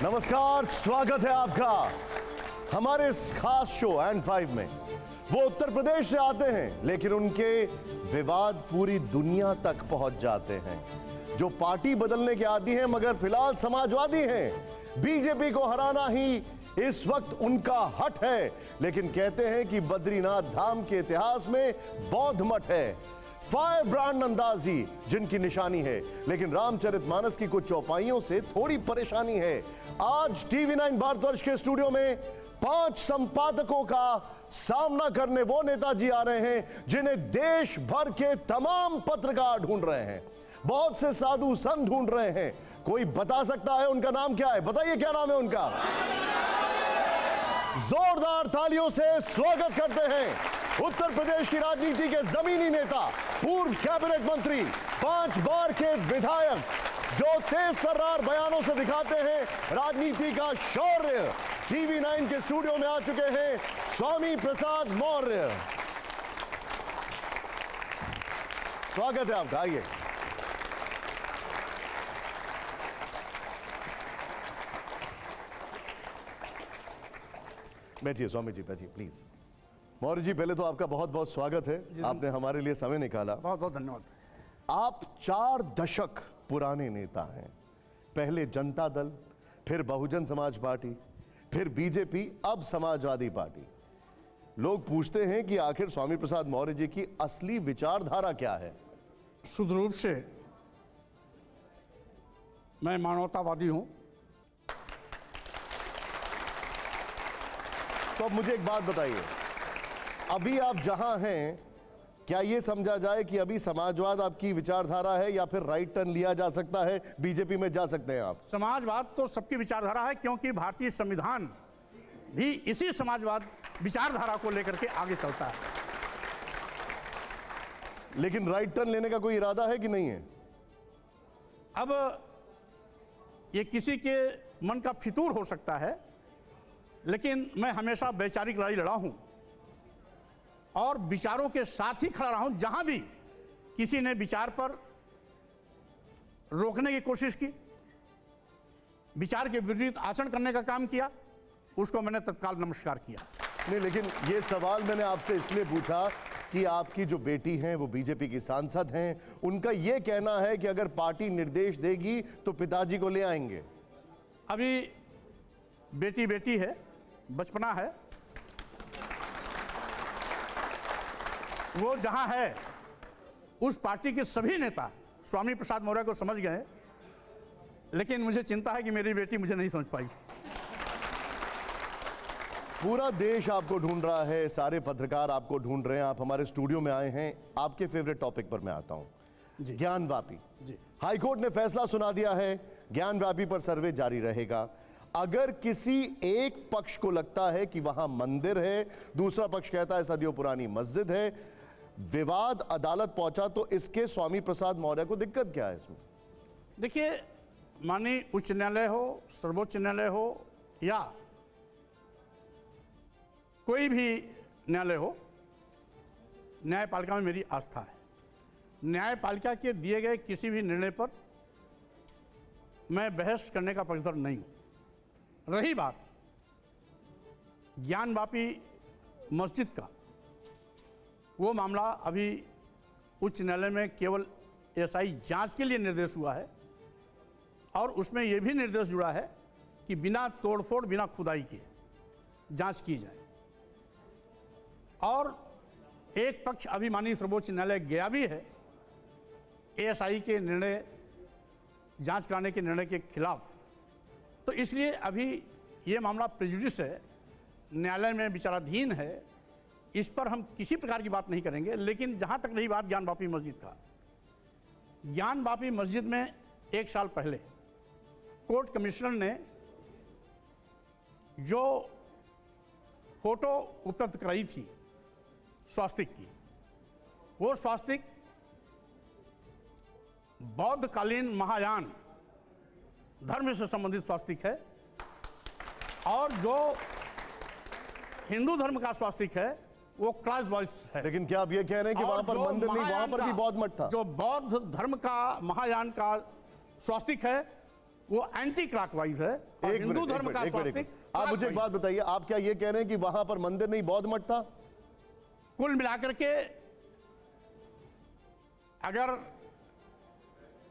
नमस्कार, स्वागत है आपका हमारे इस खास शो N5 में। वो उत्तर प्रदेश से आते हैं लेकिन उनके विवाद पूरी दुनिया तक पहुंच जाते हैं। जो पार्टी बदलने के आदी हैं मगर फिलहाल समाजवादी हैं। बीजेपी को हराना ही इस वक्त उनका हट है, लेकिन कहते हैं कि बद्रीनाथ धाम के इतिहास में बौद्ध मठ है। फायर ब्रांड अंदाजी जिनकी निशानी है, लेकिन रामचरितमानस की कुछ चौपाइयों से थोड़ी परेशानी है। आज TV9 भारतवर्ष के स्टूडियो में 5 संपादकों का सामना करने वो नेताजी आ रहे हैं जिन्हें देश भर के तमाम पत्रकार ढूंढ रहे हैं, बहुत से साधु संत ढूंढ रहे हैं। कोई बता सकता है उनका नाम क्या है? बताइए क्या नाम है उनका? जोरदार तालियों से स्वागत करते हैं उत्तर प्रदेश की राजनीति के जमीनी नेता, पूर्व कैबिनेट मंत्री, 5 बार के विधायक, जो तेज तर्रार बयानों से दिखाते हैं राजनीति का शौर्य। TV9 के स्टूडियो में आ चुके हैं स्वामी प्रसाद मौर्य। स्वागत है आपका, आइए। बैठिए स्वामी जी, बैठिए प्लीज। मौर्य जी, पहले तो आपका बहुत बहुत स्वागत है, आपने हमारे लिए समय निकाला। बहुत बहुत धन्यवाद। आप 4 दशक पुराने नेता हैं। पहले जनता दल, फिर बहुजन समाज पार्टी, फिर बीजेपी, अब समाजवादी पार्टी। लोग पूछते हैं कि आखिर स्वामी प्रसाद मौर्य जी की असली विचारधारा क्या है? शुद्ध रूप से मैं मानवतावादी हूं। तो अब मुझे एक बात बताइए, अभी आप जहां हैं, क्या यह समझा जाए कि अभी समाजवाद आपकी विचारधारा है या फिर राइट टर्न लिया जा सकता है, बीजेपी में जा सकते हैं आप? समाजवाद तो सबकी विचारधारा है, क्योंकि भारतीय संविधान भी इसी समाजवाद विचारधारा को लेकर के आगे चलता है। लेकिन राइट टर्न लेने का कोई इरादा है कि नहीं है? अब ये किसी के मन का फितूर हो सकता है, लेकिन मैं हमेशा वैचारिक लड़ाई लड़ा हूं और विचारों के साथ ही खड़ा रहा हूं। जहां भी किसी ने विचार पर रोकने की कोशिश की, विचार के विपरीत आचरण करने का काम किया, उसको मैंने तत्काल नमस्कार किया। नहीं, लेकिन ये सवाल मैंने आपसे इसलिए पूछा कि आपकी जो बेटी हैं वो बीजेपी की सांसद हैं। उनका ये कहना है कि अगर पार्टी निर्देश देगी तो पिताजी को ले आएंगे। अभी बेटी बेटी है, बचपना है, वो जहां है उस पार्टी के सभी नेता स्वामी प्रसाद मौर्य को समझ गए, लेकिन मुझे चिंता है कि मेरी बेटी मुझे नहीं समझ पाई। पूरा देश आपको ढूंढ रहा है, सारे पत्रकार आपको ढूंढ रहे हैं, आप हमारे स्टूडियो में आए हैं। आपके फेवरेट टॉपिक पर मैं आता हूं, ज्ञानवापी। हाईकोर्ट ने फैसला सुना दिया है, ज्ञानवापी पर सर्वे जारी रहेगा। अगर किसी एक पक्ष को लगता है कि वहां मंदिर है, दूसरा पक्ष कहता है सदियों पुरानी मस्जिद है, विवाद अदालत पहुंचा, तो इसके स्वामी प्रसाद मौर्य को दिक्कत क्या है इसमें? देखिए, माननीय उच्च न्यायालय हो, सर्वोच्च न्यायालय हो या कोई भी न्यायालय हो, न्यायपालिका में मेरी आस्था है। न्यायपालिका के दिए गए किसी भी निर्णय पर मैं बहस करने का पक्षधर नहीं हूं। रही बात ज्ञानवापी मस्जिद का, वो मामला अभी उच्च न्यायालय में केवल एसआई जांच के लिए निर्देश हुआ है और उसमें यह भी निर्देश जुड़ा है कि बिना तोड़फोड़, बिना खुदाई के जांच की जाए। और एक पक्ष अभी माननीय सर्वोच्च न्यायालय गया भी है एएसआई के निर्णय, जांच कराने के निर्णय के खिलाफ। तो इसलिए अभी ये मामला प्रेजुडिस है, न्यायालय में विचाराधीन है, इस पर हम किसी प्रकार की बात नहीं करेंगे। लेकिन जहाँ तक रही बात ज्ञानवापी मस्जिद का, ज्ञानवापी मस्जिद में 1 साल पहले कोर्ट कमिश्नर ने जो फोटो उपलब्ध कराई थी स्वास्तिक की, वो स्वास्तिक बौद्धकालीन महायान धर्म से संबंधित स्वास्तिक है और जो हिंदू धर्म का स्वास्तिक है वो क्लास वाइज है। लेकिन क्या आप ये कह रहे हैं कि वहां पर मंदिर नहीं, वहां पर भी बौद्ध मठ था? जो बौद्ध धर्म का महायान का स्वास्तिक है वो एंटी क्लॉकवाइज है और एक हिंदू मिनट, धर्म एक का मिनट, एक मिनट, स्वास्तिक आप मुझे एक बात बताइए, आप क्या ये कह रहे हैं कि वहां पर मंदिर नहीं बौद्ध मठ था? कुल मिलाकर के अगर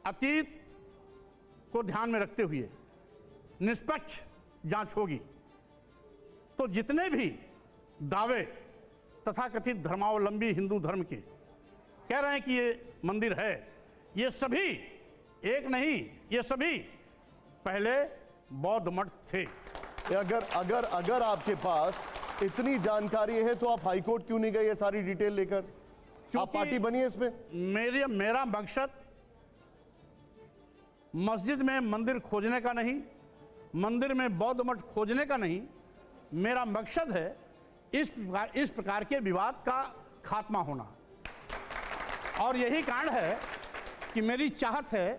अतीत को ध्यान में रखते हुए निष्पक्ष जांच होगी तो जितने भी दावे तथाकथित धर्मावलंबी हिंदू धर्म के कह रहे हैं कि ये मंदिर है, ये सभी एक नहीं, ये सभी पहले बौद्ध मठ थे। अगर अगर अगर आपके पास इतनी जानकारी है तो आप हाईकोर्ट क्यों नहीं गए ये सारी डिटेल लेकर? आप पार्टी बनी है इसमें? मेरा मकसद मस्जिद में मंदिर खोजने का नहीं, मंदिर में बौद्ध मठ खोजने का नहीं, मेरा मकसद है इस प्रकार के विवाद का खात्मा होना। और यही कारण है कि मेरी चाहत है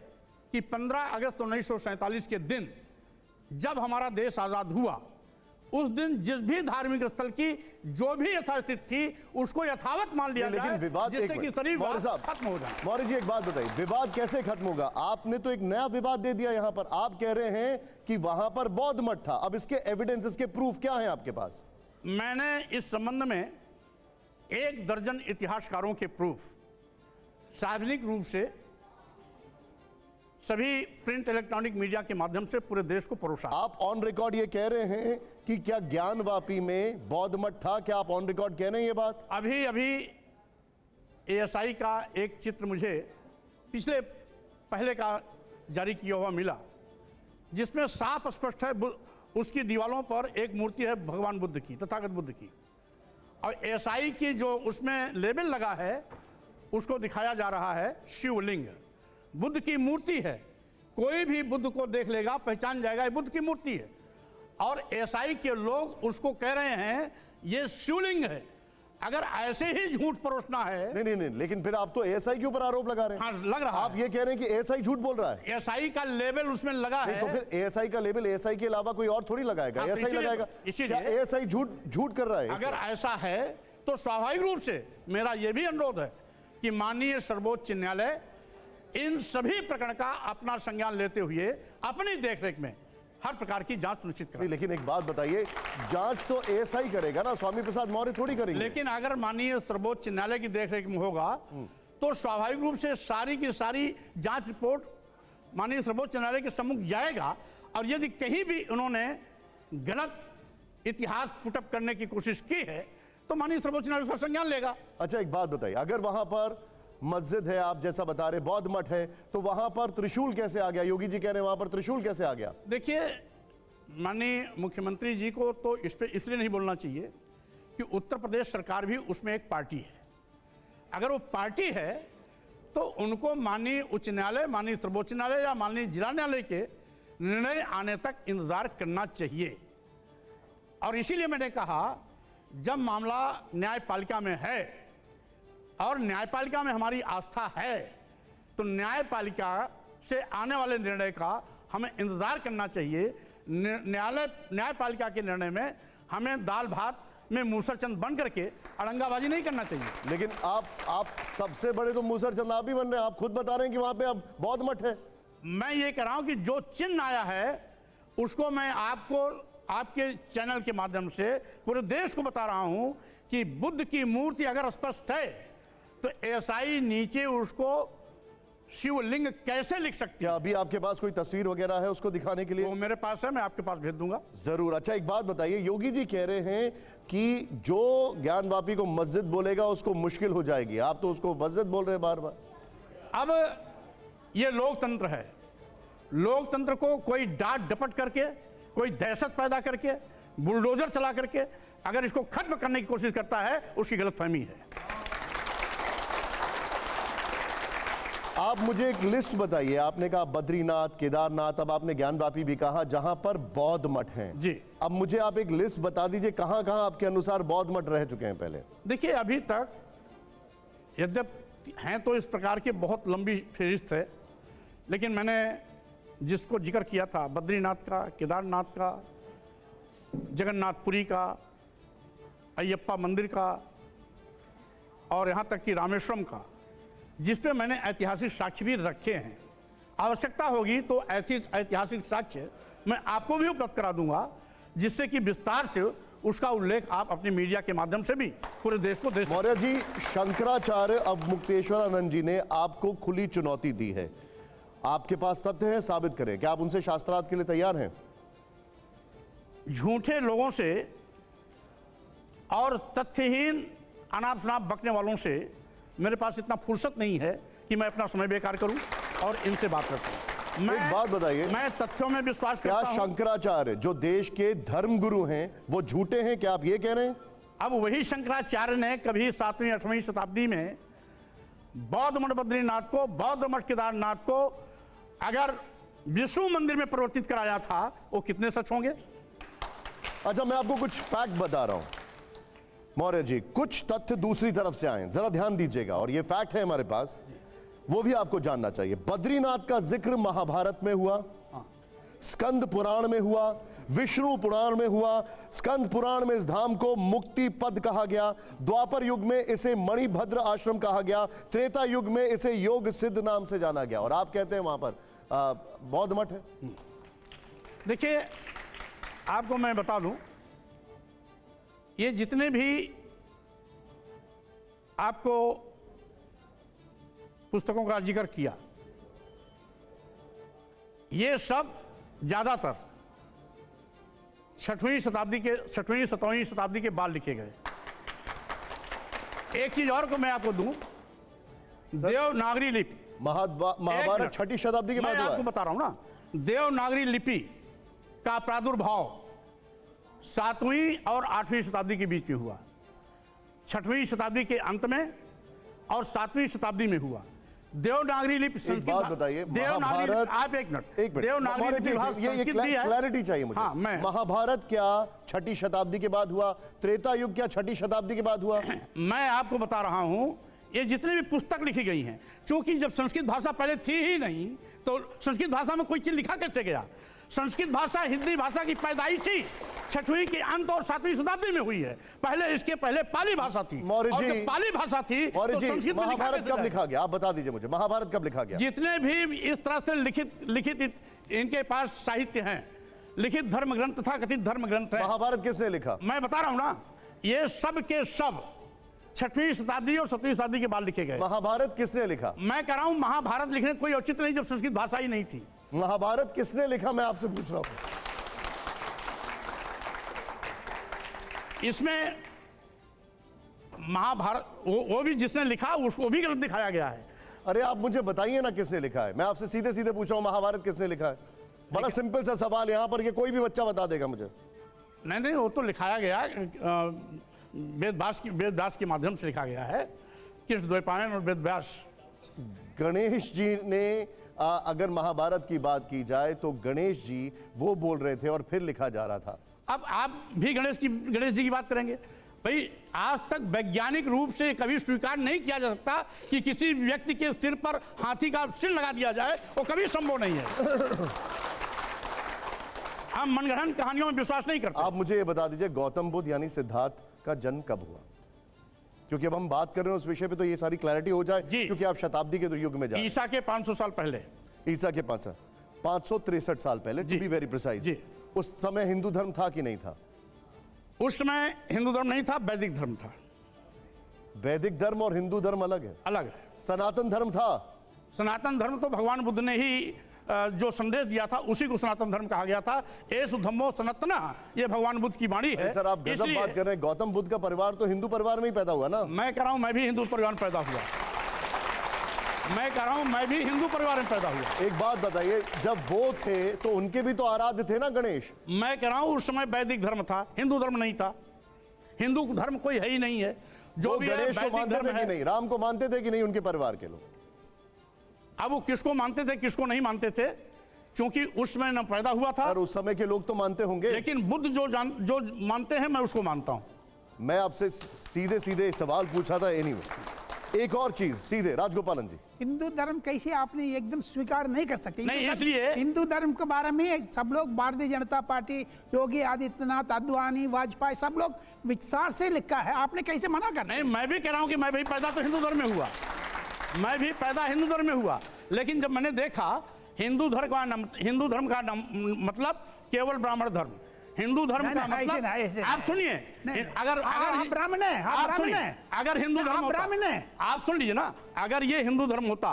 कि 15 अगस्त 1947 के दिन जब हमारा देश आज़ाद हुआ, उस दिन जिस भी धार्मिक स्थल की जो भी यथास्थिति थी उसको यथावत मान लिया लेकिन जाए, विवाद, जिससे कि सभी मौर्य विवाद साहब, खत्म हो जाए। मौर्य जी एक बात बताइए, विवाद कैसे खत्म होगा? आपने तो एक नया विवाद दे दिया यहां पर। आप कह रहे हैं कि वहां पर बौद्ध मठ था। अब इसके एविडेंस, इसके प्रूफ क्या है आपके पास? मैंने इस संबंध में 1 दर्जन इतिहासकारों के प्रूफ सार्वजनिक रूप से सभी प्रिंट इलेक्ट्रॉनिक मीडिया के माध्यम से पूरे देश को परोसा। आप ऑन रिकॉर्ड ये कह रहे हैं कि क्या ज्ञानवापी में बौद्ध मठ था? क्या आप ऑन रिकॉर्ड कह रहे हैं ये बात? अभी अभी एएसआई का एक चित्र मुझे पहले का जारी किया हुआ मिला, जिसमें साफ स्पष्ट है उसकी दीवारों पर एक मूर्ति है भगवान बुद्ध की, तथागत बुद्ध की, और एएसआई की जो उसमें लेबल लगा है उसको दिखाया जा रहा है शिवलिंग। बुद्ध की मूर्ति है, कोई भी बुद्ध को देख लेगा पहचान जाएगा ये बुद्ध की मूर्ति है, और एएसआई के लोग उसको कह रहे हैं ये शिवलिंग है। अगर ऐसे ही झूठ परोसना है। नहीं नहीं नहीं, लेकिन फिर आप तो एएसआई के ऊपर आरोप लगा रहे हैं। हाँ, लग रहा आप ये कह रहे हैं कि एएसआई झूठ बोल रहा है। एएसआई का लेबल उसमें लगा है। तो फिर एएसआई का लेबल एएसआई के अलावा कोई और थोड़ी लगाएगा? एएसआई लगाएगा। क्या एएसआई झूठ कर रहा है? अगर ऐसा है तो स्वाभाविक रूप से मेरा यह भी अनुरोध है कि माननीय सर्वोच्च न्यायालय इन सभी प्रकरण का अपना संज्ञान लेते हुए अपनी देखरेख में हर प्रकार की जांच सुनिश्चित करें। लेकिन एक बात बताइए, जांच तो एएसआई करेगा ना, स्वामी प्रसाद मौर्य थोड़ी करेंगे। लेकिन अगर माननीय सर्वोच्च न्यायालय की देखरेख में होगा तो स्वाभाविक रूप से सारी की सारी जांच रिपोर्ट माननीय सर्वोच्च न्यायालय के सम्मुख जाएगा, और यदि कहीं भी उन्होंने गलत इतिहास पुटअप करने की कोशिश की है तो माननीय सर्वोच्च न्यायालय उसका संज्ञान लेगा। अच्छा एक बात बताइए, अगर वहां पर मस्जिद है, आप जैसा बता रहे बौद्ध मठ है, तो वहां पर त्रिशूल कैसे आ गया? योगी जी कह रहे हैं वहां पर त्रिशूल कैसे आ गया? देखिए, माननीय मुख्यमंत्री जी को तो इस पे इसलिए नहीं बोलना चाहिए कि उत्तर प्रदेश सरकार भी उसमें एक पार्टी है। अगर वो पार्टी है तो उनको माननीय उच्च न्यायालय, माननीय सर्वोच्च न्यायालय या माननीय जिला न्यायालय के निर्णय आने तक इंतजार करना चाहिए। और इसीलिए मैंने कहा, जब मामला न्यायपालिका में है और न्यायपालिका में हमारी आस्था है तो न्यायपालिका से आने वाले निर्णय का हमें इंतजार करना चाहिए। न्यायपालिका के निर्णय में हमें दाल भात में मूसरचंद बन करके अड़ंगाबाजी नहीं करना चाहिए। लेकिन आप सबसे बड़े तो मूसरचंद आप ही बन रहे हैं। आप खुद बता रहे हैं कि वहां पे अब बौद्ध मठ है। मैं ये कह रहा हूं कि जो चिन्ह आया है उसको मैं आपको आपके चैनल के माध्यम से पूरे देश को बता रहा हूं कि बुद्ध की मूर्ति अगर स्पष्ट है तो एएसआई नीचे उसको शिवलिंग कैसे लिख सकती है? क्या अभी आपके पास कोई तस्वीर वगैरह है उसको दिखाने के लिए? वो मेरे पास है, मैं आपके पास भेज दूंगा। जरूर। अच्छा एक बात बताइए, योगी जी कह रहे हैं कि जो ज्ञानवापी को मस्जिद बोलेगा उसको मुश्किल हो जाएगी। आप तो उसको मस्जिद बोल रहे हैं बार बार। अब ये लोकतंत्र है, लोकतंत्र को कोई डांट डपट करके, कोई दहशत पैदा करके, बुलडोजर चला करके अगर इसको खत्म करने की कोशिश करता है उसकी गलतफहमी है। आप मुझे एक लिस्ट बताइए। आपने कहा बद्रीनाथ, केदारनाथ, अब आपने ज्ञानवापी भी कहा जहां पर बौद्ध मठ हैं जी। अब मुझे आप एक लिस्ट बता दीजिए कहां कहां आपके अनुसार बौद्ध मठ रह चुके हैं पहले। देखिए, अभी तक यद्यप हैं तो इस प्रकार के बहुत लंबी फहरिस्त है, लेकिन मैंने जिसको जिक्र किया था बद्रीनाथ का, केदारनाथ का, जगन्नाथपुरी का, अयप्पा मंदिर का और यहाँ तक कि रामेश्वरम का, जिस पे मैंने ऐतिहासिक साक्ष्य भी रखे हैं, आवश्यकता होगी तो ऐतिहासिक साक्ष्य मैं आपको भी उपलब्ध करा दूंगा, जिससे कि विस्तार से उसका उल्लेख आप अपनी मीडिया के माध्यम से भी पूरे देश को दे सकें। मौर्य जी, शंकराचार्य अवमुक्तेश्वरानंद जी ने आपको खुली चुनौती दी है, आपके पास तथ्य है, साबित करें। क्या आप उनसे शास्त्रार्थ के लिए तैयार हैं? झूठे लोगों से और तथ्यहीन अनाप शनाप बकने वालों से मेरे पास इतना फुर्सत नहीं है कि मैं अपना समय बेकार करूं और इनसे बात करूं। एक बात बताइए, मैं तथ्यों में विश्वास क्या करता हूं। शंकराचार्य जो देश के धर्मगुरु हैं वो झूठे हैं? क्या आप ये कह रहे हैं? अब वही शंकराचार्य ने कभी 7वीं 8वीं शताब्दी में बौद्ध मठ बद्रीनाथ को, बौद्ध मठ केदारनाथ को अगर विष्णु मंदिर में परिवर्तित कराया था, वो कितने सच होंगे? अच्छा, मैं आपको कुछ फैक्ट बता रहा हूं मौर्य जी, कुछ तथ्य दूसरी तरफ से आए, जरा ध्यान दीजिएगा, और ये फैक्ट है हमारे पास, वो भी आपको जानना चाहिए। बद्रीनाथ का जिक्र महाभारत में हुआ, स्कंद पुराण में हुआ, विष्णु पुराण में हुआ। स्कंद पुराण में इस धाम को मुक्ति पद कहा गया, द्वापर युग में इसे मणिभद्र आश्रम कहा गया, त्रेता युग में इसे योग सिद्ध नाम से जाना गया, और आप कहते हैं वहां पर बौद्ध मठ है। देखिए, आपको मैं बता दूं, ये जितने भी आपको पुस्तकों का जिक्र किया, ये सब ज्यादातर 6वीं 7वीं शताब्दी के बाद लिखे गए। एक चीज और को मैं आपको दूं, देवनागरी लिपि, महाभारत 6वीं शताब्दी के बाद मैं हुआ आपको है। बता रहा हूं ना, देवनागरी लिपि का प्रादुर्भाव 7वीं और 8वीं शताब्दी के बीच में हुआ, 6वीं शताब्दी के अंत में और 7वीं शताब्दी में हुआ। देवनागरी लिपि एक बात बताइए, महाभारत, आप एक मिनट, देवनागरी लिपि ये क्लैरिटी चाहिए मुझे। हाँ, मैं महाभारत क्या 6वीं शताब्दी के बाद हुआ? त्रेता युग क्या 6वीं शताब्दी के बाद हुआ? मैं आपको बता रहा हूं, ये जितने भी पुस्तक लिखी गई हैं, क्योंकि जब संस्कृत भाषा पहले थी ही नहीं, तो संस्कृत भाषा में कोई चीज लिखा कैसे गया? संस्कृत भाषा हिंदी भाषा की पैदाइश ही 6वीं के अंत और 7वीं शताब्दी में हुई है। पहले इसके पहले पाली भाषा थी, और जब पाली भाषा थी तो संस्कृत में महाभारत कब लिखा गया? आप बता दीजिए मुझे, महाभारत कब लिखा गया? जितने भी इस तरह से लिखित इनके पास साहित्य हैं, लिखित धर्म ग्रंथ था, कथित धर्म ग्रंथ है। महाभारत किसने लिखा? मैं बता रहा हूं ना, ये सब के सब 6वीं शताब्दी और 7वीं शताब्दी के बाद लिखे गए। महाभारत किसने लिखा? मैं कह रहा हूं, महाभारत लिखने कोई औचित्य नहीं जब संस्कृत भाषा ही नहीं थी। महाभारत किसने लिखा, मैं आपसे पूछ रहा हूं। इसमें महाभारत वो भी जिसने लिखा उसको भी गलत दिखाया गया है। अरे आप मुझे बताइए ना किसने लिखा है, मैं आपसे सीधे सीधे पूछ रहा हूं, महाभारत किसने लिखा है? बड़ा सिंपल सा सवाल, यहां पर ये कोई भी बच्चा बता देगा मुझे। नहीं, वो तो लिखाया गया वेदव्यास के माध्यम से लिखा गया है, कृष्ण द्वैपायन और वेदव्यास। गणेश जी ने अगर महाभारत की बात की जाए तो गणेश जी वो बोल रहे थे और फिर लिखा जा रहा था। अब आप भी गणेश जी की बात करेंगे? भाई, आज तक वैज्ञानिक रूप से कभी स्वीकार नहीं किया जा सकता कि किसी व्यक्ति के सिर पर हाथी का सिर लगा दिया जाए, वो कभी संभव नहीं है। हम मनगढ़ंत कहानियों में विश्वास नहीं करते। आप मुझे ये बता दीजिए, गौतम बुद्ध यानी सिद्धार्थ का जन्म कब हुआ? क्योंकि अब हम बात कर रहे हैं उस विषय पे, तो ये सारी क्लैरिटी हो जाए, क्योंकि आप शताब्दी के युग में जाए। ईसा के 500 साल पहले, ईसा के 563 साल पहले, टू बी वेरी प्रिसाइज। उस समय हिंदू धर्म था कि नहीं था? उस समय हिंदू धर्म नहीं था, वैदिक धर्म था। वैदिक धर्म और हिंदू धर्म अलग है? अलग है। सनातन धर्म था? सनातन धर्म तो भगवान बुद्ध ने ही जो संदेश दिया था उसी को सनातन धर्म कहा गया था। एसु धम्मो सनातना, ये भगवान बुद्ध की वाणी है। सर, आप गजब बात कर रहे हैं। गौतम बुद्ध का परिवार तो हिंदू परिवार में ही पैदा हुआ ना? मैं कह रहा हूं, मैं भी हिंदू परिवार में पैदा हुआ। मैं कह रहा हूं, मैं भी हिंदू परिवार में पैदा हुआ। एक बात बताइए, जब वो थे तो उनके भी तो आराध्य थे ना गणेश? मैं कह रहा हूं, उस समय वैदिक धर्म था, हिंदू धर्म नहीं था। हिंदू धर्म कोई है ही नहीं है। जो भी गणेश को मानते थे कि नहीं? राम को मानते थे कि नहीं उनके परिवार के लोग? अब वो किसको मानते थे किसको नहीं मानते थे, क्योंकि उस समय न पैदा हुआ था। और उस समय के लोग तो मानते होंगे, लेकिन बुद्ध जो मानते हैं, मैं उसको मानता हूं। मैं आपसे सीधे सीधे सवाल पूछा था। एनीवे, एक और चीज सीधे, राजगोपालन जी, हिंदू धर्म कैसे आपने एकदम स्वीकार नहीं कर सकते? नहीं, इसलिए हिंदू धर्म के बारे में सब लोग, भारतीय जनता पार्टी, योगी आदित्यनाथ, आडवाणी, वाजपेयी, सब लोग विस्तार से लिखा है, आपने कैसे मना कर? नहीं, मैं भी कह रहा हूं कि मैं भी पैदा तो हिंदू धर्म में हुआ, मैं भी पैदा हिंदू धर्म में हुआ। लेकिन जब मैंने देखा हिंदू धर्म का मतलब केवल ब्राह्मण धर्म। हिंदू धर्म का मतलब, आप सुनिए, अगर ब्राह्मण है, आप सुनिए, अगर हिंदू धर्म ब्राह्मण है, आप सुन लीजिए ना, अगर ये हिंदू धर्म होता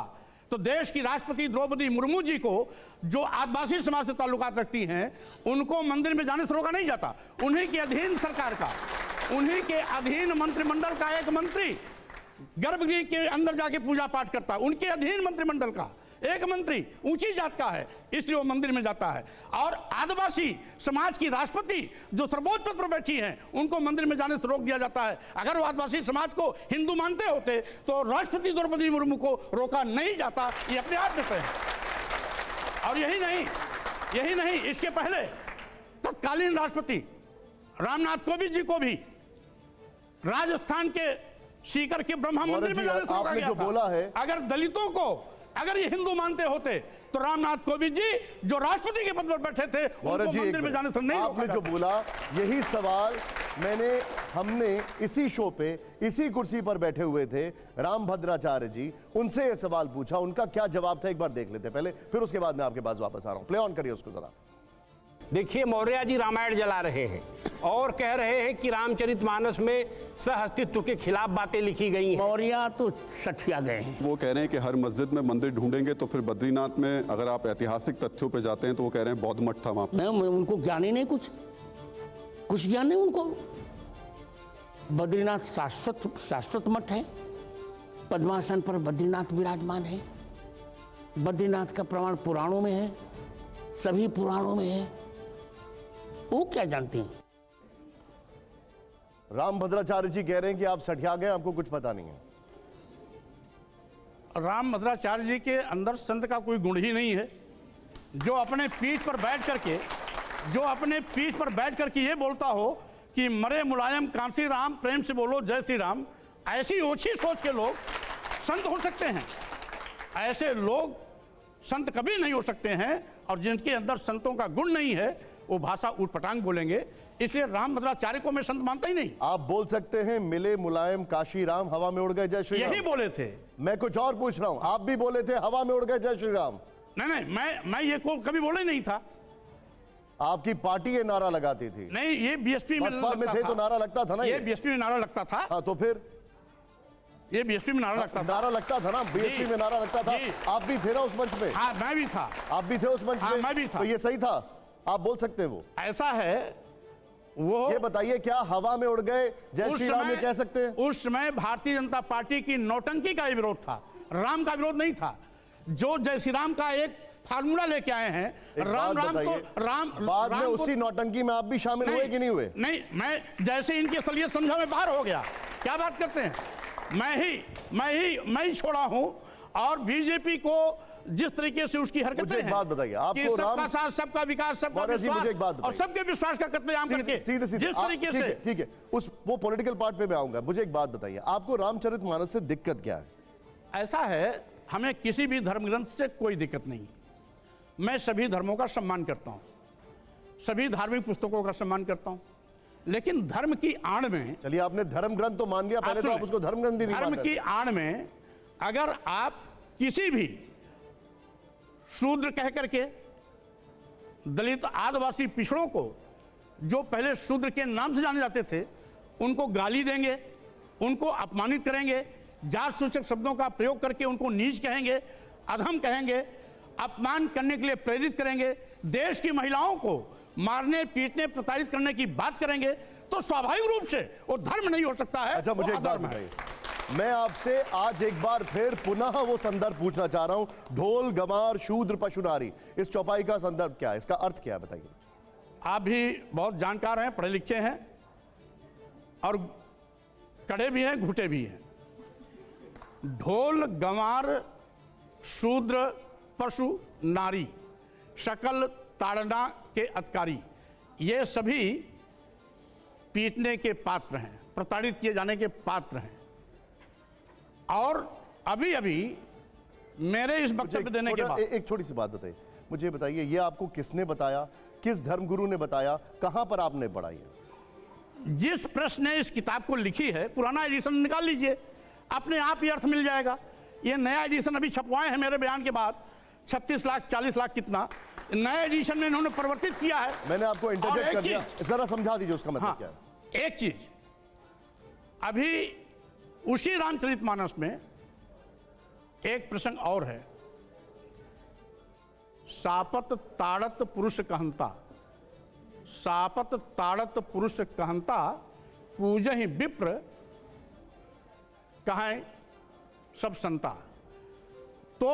तो देश की राष्ट्रपति द्रौपदी मुर्मू जी को, जो आदिवासी समाज से ताल्लुकात रखती हैं, उनको मंदिर में जाने से रोका नहीं जाता। उन्हीं के अधीन सरकार का, उन्हीं के अधीन मंत्रिमंडल का एक मंत्री गर्भगृह के अंदर जाके पूजा पाठ करता है, उनके अधीन मंत्रिमंडल का एक मंत्री ऊंची जात का है, इसलिए वो मंदिर में जाता है। और आदिवासी समाज की राष्ट्रपति जो सर्वोच्च पद पर बैठी हैं, उनको मंदिर में जाने से रोक दिया जाता है। अगर वो आदिवासी समाज को हिंदू मानते होते तो राष्ट्रपति द्रौपदी मुर्मू को रोका नहीं जाता, ये अपने आप में तय है। और यही नहीं, इसके पहले तत्कालीन राष्ट्रपति रामनाथ कोविंद जी को भी राजस्थान के सीकर के ब्रह्मा मंदिर में जाने से रोका गया था। बोला है, अगर दलितों को अगर ये हिंदू मानते होते तो रामनाथ कोविंद जी जो राष्ट्रपति के पद पर बैठे थे, उनको मंदिर में जाने से नहीं रोका आपने जो बोला, यही सवाल हमने इसी शो पे, इसी कुर्सी पर बैठे हुए थे रामभद्राचार्य जी, उनसे ये सवाल पूछा, उनका क्या जवाब था एक बार देख लेते पहले, फिर उसके बाद मैं आपके पास वापस आ रहा हूं। प्ले ऑन करिए उसको जरा। देखिए, मौर्य जी रामायण जला रहे हैं और कह रहे हैं कि रामचरितमानस में सह-अस्तित्व के खिलाफ बातें लिखी गई हैं। मौर्य तो सठिया गए हैं। वो कह रहे हैं कि हर मस्जिद में मंदिर ढूंढेंगे, तो फिर बद्रीनाथ में अगर आप ऐतिहासिक तथ्यों पे जाते हैं तो वो कह रहे हैं बौद्ध मठ था वहां। नहीं, उनको ज्ञान ही नहीं, कुछ ज्ञान नहीं उनको। बद्रीनाथ शाश्वत मठ है, पद्मासन पर बद्रीनाथ विराजमान है। बद्रीनाथ का प्रमाण पुराणों में है, सभी पुराणों में है। वो क्या जानते हैं? रामभद्राचार्य जी कह रहे हैं कि आप सठिया गए, आपको कुछ पता नहीं है। रामभद्राचार्य जी के अंदर संत का कोई गुण ही नहीं है। जो अपने पीठ पर बैठ करके ये बोलता हो कि मरे मुलायम कांसी राम, प्रेम से बोलो जय श्री राम, ऐसी ओछी सोच के लोग संत हो सकते हैं? ऐसे लोग संत कभी नहीं हो सकते हैं। और जिनके अंदर संतों का गुण नहीं है, वो भाषा उटपटांग बोलेंगे। इसलिए रामभद्राचार्य को मैं संत मानता ही नहीं। आप बोल सकते हैं मिले मुलायम काशी राम, हवा में उड़ गए जय श्री राम। यही बोले थे। मैं कुछ और पूछ रहा हूं, आप भी बोले थे हवा में उड़ गए जय श्री राम। नहीं, मैं ये को कभी बोले नहीं था। आपकी पार्टी ये नारा लगाती थी। नहीं, ये बीएसपी में थे तो नारा लगता था ना। ये बीएसपी में नारा लगता था। हाँ, तो फिर ये बीएसपी में नारा लगता था। नारा लगता था ना, बीएसपी में नारा लगता था। आप भी थे ना उस मंच पे? हाँ, मैं भी था। आप भी थे उस मंच पे? मैं भी था। तो ये सही था, आप बोल सकते हैं। वो ऐसा है, वो ये बताइए, क्या हवा में उड़ गए जय श्री राम ये कह सकते हैं? उस समय भारतीय जनता पार्टी की नौटंकी का विरोध था, राम का विरोध नहीं था। जो जय श्री राम का एक फार्मूला लेके आए हैं, राम बाद में उसी नौटंकी में आप भी शामिल हुए कि नहीं हुए? नहीं, मैं जैसे इनकी असलियत समझा में बाहर हो गया। क्या बात करते हैं? मैं ही छोड़ा हूं। और बीजेपी को जिस तरीके से उसकी हरकतें हैं, बात बताइए, आपको सबका साथ, सबका विकास, सबका विश्वास और सबके विश्वास का कत्लेआम करके सीधे जिस तरीके से, ठीक है, वो पॉलिटिकल पार्ट पे मैं आऊंगा। मुझे एक बात बताइए, आपको रामचरितमानस से दिक्कत क्या है? ऐसा है, हमें किसी भी धर्म ग्रंथ से कोई दिक्कत नहीं। मैं सभी धर्मों का सम्मान करता हूं, सभी धार्मिक पुस्तकों का सम्मान करता हूं, लेकिन धर्म की आड़ में, चलिए आपने धर्म ग्रंथ तो मान लिया, पहले तो आप उसको धर्म ग्रंथ ही नहीं मान रहे। धर्म की आड़ में अगर आप किसी भी शूद्र कह करके दलित, आदिवासी, पिछड़ों को, जो पहले शूद्र के नाम से जाने जाते थे, उनको गाली देंगे, उनको अपमानित करेंगे, जात सूचक शब्दों का प्रयोग करके उनको नीच कहेंगे, अधम कहेंगे, अपमान करने के लिए प्रेरित करेंगे, देश की महिलाओं को मारने, पीटने, प्रताड़ित करने की बात करेंगे, तो स्वाभाविक रूप से वो धर्म नहीं हो सकता है। अच्छा, मुझे एक बात बताइए, मैं आपसे आज एक बार फिर पुनः वो संदर्भ पूछना चाह रहा हूं, ढोल गंवार शूद्र पशु नारी, इस चौपाई का संदर्भ क्या है, इसका अर्थ क्या है, बताइए। आप भी बहुत जानकार हैं, पढ़े लिखे हैं और कड़े भी हैं, घुटे भी हैं। ढोल गंवार शूद्र पशु नारी, शकल ताड़ना के अधिकारी, ये सभी पीटने के पात्र हैं, प्रताड़ित किए जाने के पात्र हैं। और अभी अभी मेरे इस वक्तव्य देने के बाद एक छोटी सी बात बताइए, मुझे बताइए, ये आपको किसने बताया, किस धर्मगुरु ने बताया, कहां पर आपने पढ़ा है? जिस प्रेस ने इस किताब को लिखी है, पुराना एडिशन निकाल लीजिए, अपने आप ही अर्थ मिल जाएगा। ये नया एडिशन अभी छपवाए हैं मेरे बयान के बाद, 36 लाख 40 लाख कितना नए एडिशन में इन्होंने परिवर्तित किया है। मैंने आपको और इंटरजेक्ट एक कर दिया, चीज- जरा समझा दीजिए उसका मतलब हाँ, क्या है। एक चीज अभी उसी रामचरितमानस में एक प्रसंग और है। सापत ताड़त पुरुष कहंता, सापत ताड़त पुरुष कहंता, पूजहि विप्र कहें सब संता। तो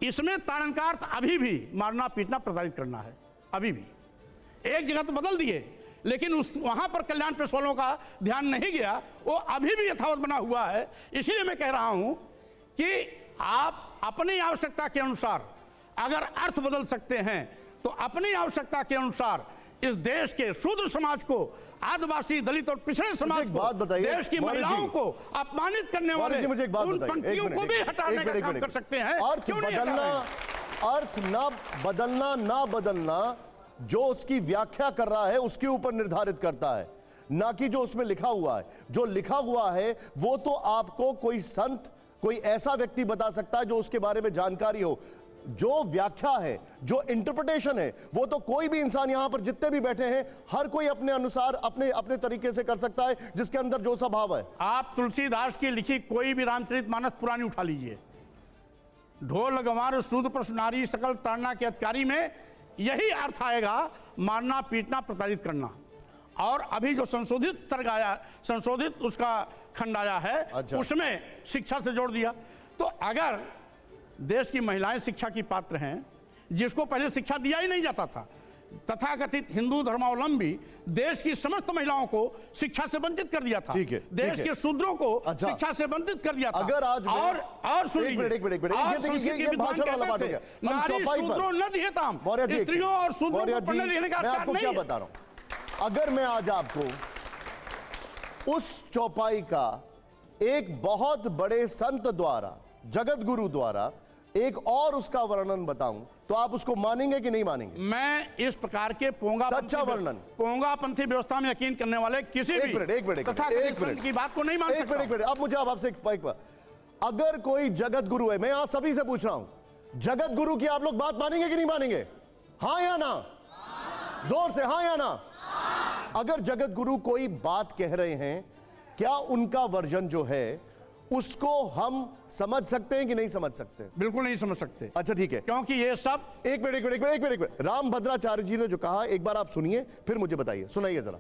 इसमें ताड़न का अर्थ अभी भी मारना पीटना प्रताड़ित करना है। अभी भी एक जगह तो बदल दिए, लेकिन उस वहां पर कल्याण प्रेस वालों का ध्यान नहीं गया, वो अभी भी यथावत बना हुआ है। इसीलिए मैं कह रहा हूं कि आप अपनी आवश्यकता के अनुसार अगर अर्थ बदल सकते हैं तो अपनी आवश्यकता के अनुसार इस देश के शूद्र समाज को, आदिवासी, दलित और पिछड़े समाज एक को, बात बताइए, देश की मौर्य जी। महिलाओं को अपमानित करने मौर्य वाले जी, मुझे एक बात उन बताइए, पंक्तियों एक को मिनट, भी एक हटाने मिनट, का एक काम मिनट। कर सकते हैं। अर्थ क्यों नहीं हटा बदलना, रहे? अर्थ ना बदलना जो उसकी व्याख्या कर रहा है उसके ऊपर निर्धारित करता है, ना कि जो उसमें लिखा हुआ है। जो लिखा हुआ है वो तो आपको कोई संत, कोई ऐसा व्यक्ति बता सकता है जो उसके बारे में जानकारी हो। जो व्याख्या है, जो इंटरप्रिटेशन है, वो तो कोई भी इंसान यहां पर जितने भी बैठे हैं हर कोई अपने अनुसार अपने अपने तरीके से कर सकता है, जिसके अंदर जो सा भाव है। आप तुलसीदास की लिखी कोई भी रामचरितमानस पुरानी उठा लीजिए, ढोल गंवार शूद्र प्रश्न नारी सकल ताड़ना के अधिकारी में यही अर्थ आएगा, मारना पीटना प्रताड़ित करना। और अभी जो संशोधित सर्ग आया, संशोधित उसका खंड आया है, अच्छा। उसमें शिक्षा से जोड़ दिया। तो अगर देश की महिलाएं शिक्षा की पात्र हैं, जिसको पहले शिक्षा दिया ही नहीं जाता था, तथाकथित हिंदू धर्मावलंबी देश की समस्त महिलाओं को शिक्षा से वंचित कर दिया था। ठीक है, देश ठीक है। के शूद्रों को अच्छा। शिक्षा से वंचित कर दिया था। अगर आज मैं- और सुनिए, एक मिनट, एक मिनट, और ये देखिए, संस्कृत ये के विद्वान भाषा वाला बात कहते हो गया। थे, हम नारी चौपाई पर- शूद्रों न दिहेताम, मौर्य जी, स्त्रियों और शूद्रों मौर्य को पढ़ने जी, लिखने का मैं अधिकार आपको नहीं क्या है। बता रहा हूं, अगर मैं आज आपको उस चौपाई का एक बहुत बड़े संत द्वारा, जगत गुरु द्वारा एक और उसका वर्णन बताऊं तो आप उसको मानेंगे कि नहीं मानेंगे? मैं इस प्रकार के सच्चा वर्णन। पोंगापंथी व्यवस्था में यकीन करने वाले किसी एक भी मिनट, एक मिनट, तथाकथित संत की बात को नहीं मान सकता। एक मिनट, अब मुझे अब आपसे एक अगर कोई जगत गुरु है, मैं आज सभी से पूछ रहा हूं, जगत गुरु की आप लोग बात मानेंगे कि नहीं मानेंगे? हाँ या ना? जोर से हाँ या ना? अगर जगत गुरु कोई बात कह रहे हैं, क्या उनका वर्जन जो है उसको हम समझ सकते हैं कि नहीं समझ सकते? बिल्कुल नहीं समझ सकते। अच्छा ठीक है, क्योंकि ये सब एक मिनट, रामभद्राचार्य जी ने जो कहा एक बार आप सुनिए, फिर मुझे बताइए, सुनाइए जरा।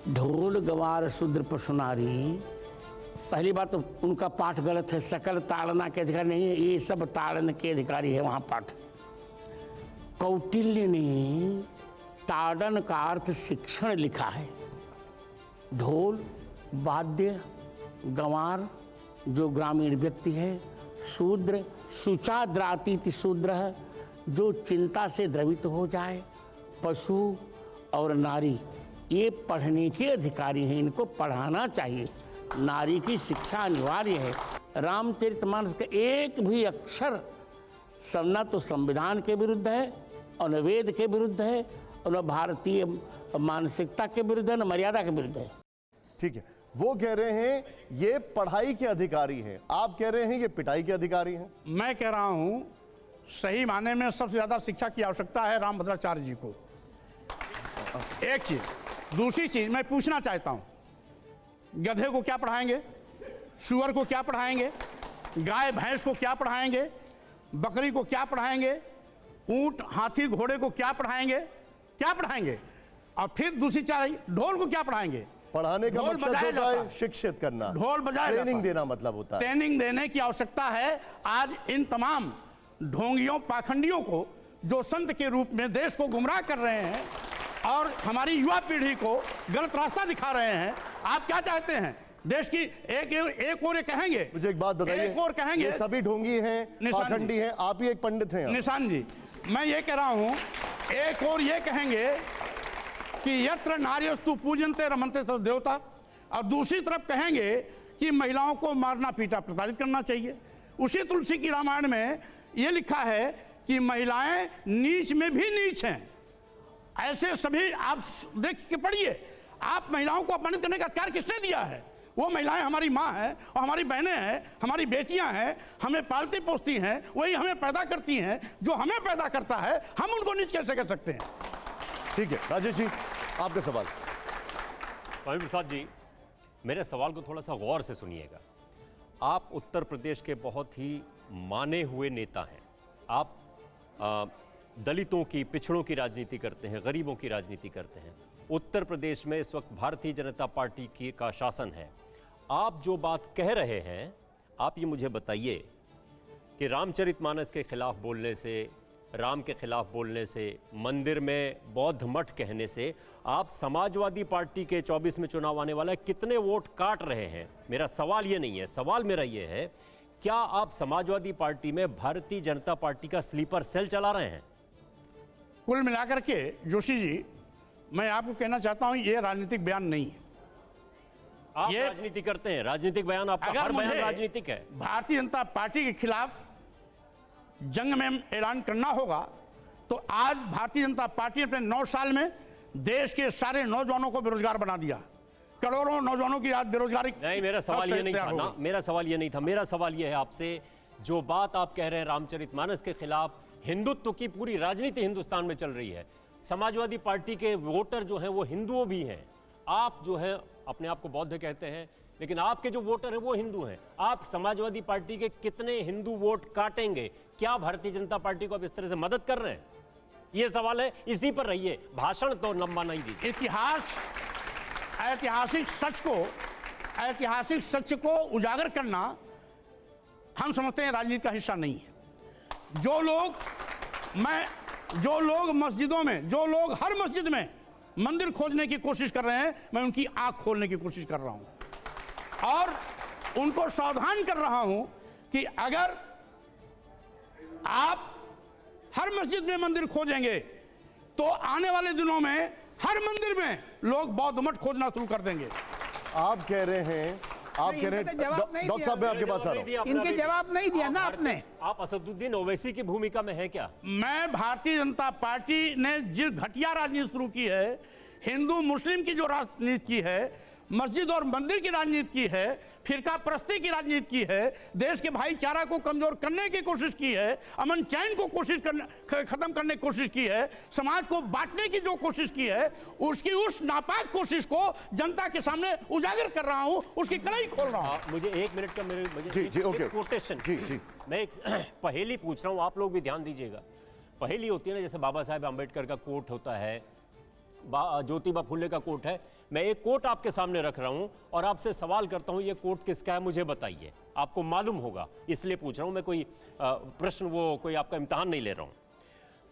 ढोल गवार शूद्र पशुनारी, पहली बात तो उनका पाठ गलत है। सकल ताड़ना के अधिकारी नहीं है, ये सब ताड़न के अधिकारी है वहां पाठ। कौटिल्य ने ताड़न का अर्थ शिक्षण लिखा है। ढोल वाद्य, गंवार जो ग्रामीण व्यक्ति है, शूद्र शुचाद्रातीति शूद्र है जो चिंता से द्रवित हो जाए, पशु और नारी ये पढ़ने के अधिकारी हैं, इनको पढ़ाना चाहिए। नारी की शिक्षा अनिवार्य है। रामचरितमानस का एक भी अक्षर न तो संविधान के विरुद्ध है और न वेद के विरुद्ध है और न भारतीय मानसिकता के विरुद्ध है, न मर्यादा के विरुद्ध है। ठीक है, वो कह रहे हैं ये पढ़ाई के अधिकारी हैं, आप कह रहे हैं ये पिटाई के अधिकारी हैं। मैं कह रहा हूं सही माने में सबसे ज्यादा शिक्षा की आवश्यकता है रामभद्राचार्य जी को। एक चीज, दूसरी चीज मैं पूछना चाहता हूं, गधे को क्या पढ़ाएंगे, सुअर को क्या पढ़ाएंगे, गाय भैंस को क्या पढ़ाएंगे, बकरी को क्या पढ़ाएंगे, ऊंट हाथी घोड़े को क्या पढ़ाएंगे, क्या पढ़ाएंगे? और फिर दूसरी चीज, ढोल को क्या पढ़ाएंगे? पढ़ाने का ढोल मकसद बजाया होता है जाता है। शिक्षित करना, ढोल बजाया जाता ट्रेनिंग है। देना मतलब होता है। ट्रेनिंग देने की आवश्यकता है। आज इन तमाम ढोंगियों पाखंडियों को जो संत के रूप में देश को गुमराह कर रहे हैं और हमारी युवा पीढ़ी को गलत रास्ता दिखा रहे हैं, आप क्या चाहते हैं? देश की एक और ये कहेंगे, मुझे एक बात बताइए, एक और कहेंगे, ये सभी ढोंगी हैं, निशान पाखंडी हैं, आप ही एक पंडित हैं। निशान जी, मैं ये कह रहा हूं, एक और ये कहेंगे कि यत्र नार्यस्तु पूजन्ते रमन्ते तत् देवता, और दूसरी तरफ कहेंगे कि महिलाओं को मारना पीटा प्रताड़ित करना चाहिए। उसी तुलसी की रामायण में ये लिखा है कि महिलाएं नीच में भी नीच हैं। ऐसे सभी आप देख के पढ़िए, आप महिलाओं को अपमानित करने का अधिकार किसने दिया है? वो महिलाएं हमारी माँ हैं और हमारी बहनें हैं, हमारी बेटियां हैं, हमें पालती पोसती हैं, वही हमें पैदा करती हैं। जो हमें पैदा करता है हम उनको नीच कैसे कर सकते हैं? ठीक है राजेश जी, आपका सवाल। स्वामी प्रसाद जी, मेरे सवाल को थोड़ा सा गौर से सुनिएगा। आप उत्तर प्रदेश के बहुत ही माने हुए नेता हैं। आप दलितों की, पिछड़ों की राजनीति करते हैं, गरीबों की राजनीति करते हैं। उत्तर प्रदेश में इस वक्त भारतीय जनता पार्टी का शासन है। आप जो बात कह रहे हैं, आप ये मुझे बताइए कि रामचरितमानस के खिलाफ बोलने से, राम के खिलाफ बोलने से, मंदिर में बौद्ध मठ कहने से आप समाजवादी पार्टी के 24 में चुनाव आने वाला है, कितने वोट काट रहे हैं? मेरा सवाल ये नहीं है, सवाल मेरा ये है, क्या आप समाजवादी पार्टी में भारतीय जनता पार्टी का स्लीपर सेल चला रहे हैं? कुल मिलाकर के जोशी जी, मैं आपको कहना चाहता हूं, ये राजनीतिक बयान नहीं है। आप राजनीति करते हैं, राजनीतिक बयान आपका, हर बयान राजनीतिक है। भारतीय जनता पार्टी के खिलाफ जंग में ऐलान करना होगा तो आज भारतीय जनता पार्टी ने अपने 9 साल में देश के सारे नौजवानों को बेरोजगार बना दिया। करोड़ों नौजवानों की आज बेरोजगारी। नहीं, मेरा सवाल ये नहीं था ना, मेरा सवाल ये नहीं था। मेरा सवाल ये है आपसे, जो बात आप कह रहे हैं रामचरितमानस के खिलाफ, हिंदुत्व की पूरी राजनीति हिंदुस्तान में चल रही है। समाजवादी पार्टी के वोटर जो हैं वो हिंदुओं भी हैं। आप जो है अपने आप को बौद्ध कहते हैं, लेकिन आपके जो वोटर हैं वो हिंदू हैं। आप समाजवादी पार्टी के कितने हिंदू वोट काटेंगे? क्या भारतीय जनता पार्टी को आप इस तरह से मदद कर रहे हैं? ये सवाल है, इसी पर रहिए, भाषण तो लंबा नहीं दीजिए। ऐतिहासिक सच को उजागर करना हम समझते हैं राजनीति का हिस्सा नहीं है। जो लोग मस्जिदों में, जो लोग हर मस्जिद में मंदिर खोजने की कोशिश कर रहे हैं, मैं उनकी आंख खोलने की कोशिश कर रहा हूं और उनको सावधान कर रहा हूं कि अगर आप हर मस्जिद में मंदिर खोजेंगे तो आने वाले दिनों में हर मंदिर में लोग बौद्ध मठ खोजना शुरू कर देंगे। आप कह रहे हैं, डॉक्टर साहब मैं आपके पास आ रहा हूं। इनके जवाब नहीं दिया ना आपने। आप असदुद्दीन ओवैसी की भूमिका में हैं क्या? मैं भारतीय जनता पार्टी ने जिस घटिया राजनीति शुरू की है, हिंदू मुस्लिम की जो राजनीति की है, मस्जिद और मंदिर की राजनीति की है, फिरका परस्ती की राजनीति की है, देश के भाईचारा को कमजोर करने की कोशिश की है, अमन चैन को खत्म करने की कोशिश की है, समाज को बांटने की जो कोशिश की है, उसकी उस नापाक कोशिश को जनता के सामने उजागर कर रहा हूं, उसकी कलाई खोल रहा हूं। मुझे 1 मिनट का कोटेशन, मैं एक पहेली पूछ रहा हूं, आप लोग भी ध्यान दीजिएगा। पहेली होती है ना, जैसे बाबा साहेब आंबेडकर का कोट होता है, ज्योतिबा फुले का कोट है। मैं एक कोट आपके सामने रख रहा हूं और आपसे सवाल करता हूं, ये कोट किसका है मुझे बताइए। आपको मालूम होगा, इसलिए पूछ रहा हूं मैं, कोई प्रश्न, वो कोई आपका इम्तिहान नहीं ले रहा हूं।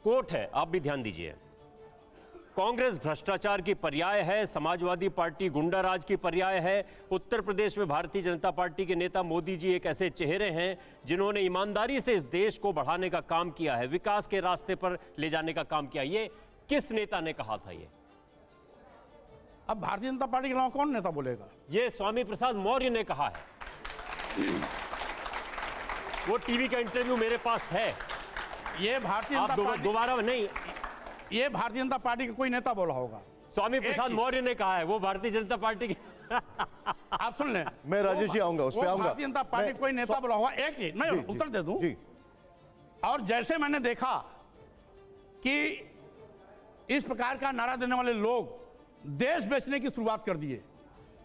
कोट है, आप भी ध्यान दीजिए। कांग्रेस भ्रष्टाचार की पर्याय है, समाजवादी पार्टी गुंडाराज की पर्याय है। उत्तर प्रदेश में भारतीय जनता पार्टी के नेता मोदी जी एक ऐसे चेहरे हैं जिन्होंने ईमानदारी से इस देश को बढ़ाने का काम किया है, विकास के रास्ते पर ले जाने का काम किया। ये किस नेता ने कहा था? ये अब भारतीय जनता पार्टी के अलावा कौन नेता बोलेगा? ये स्वामी प्रसाद मौर्य ने कहा है। वो टीवी का इंटरव्यू मेरे पास है। ये भारतीय जनता पार्टी दोबारा नहीं, ये भारतीय जनता पार्टी का कोई नेता बोला होगा। स्वामी प्रसाद मौर्य ने कहा है, वो भारतीय जनता पार्टी के आप सुन लें, मैं राजेश जी आऊंगा, उस पे आऊंगा। भारतीय जनता पार्टी कोई नेता बोला होगा। एक मिनट मैं उत्तर दे दूं। और जैसे मैंने देखा कि इस प्रकार का नारा देने वाले लोग देश बेचने की शुरुआत कर दिए,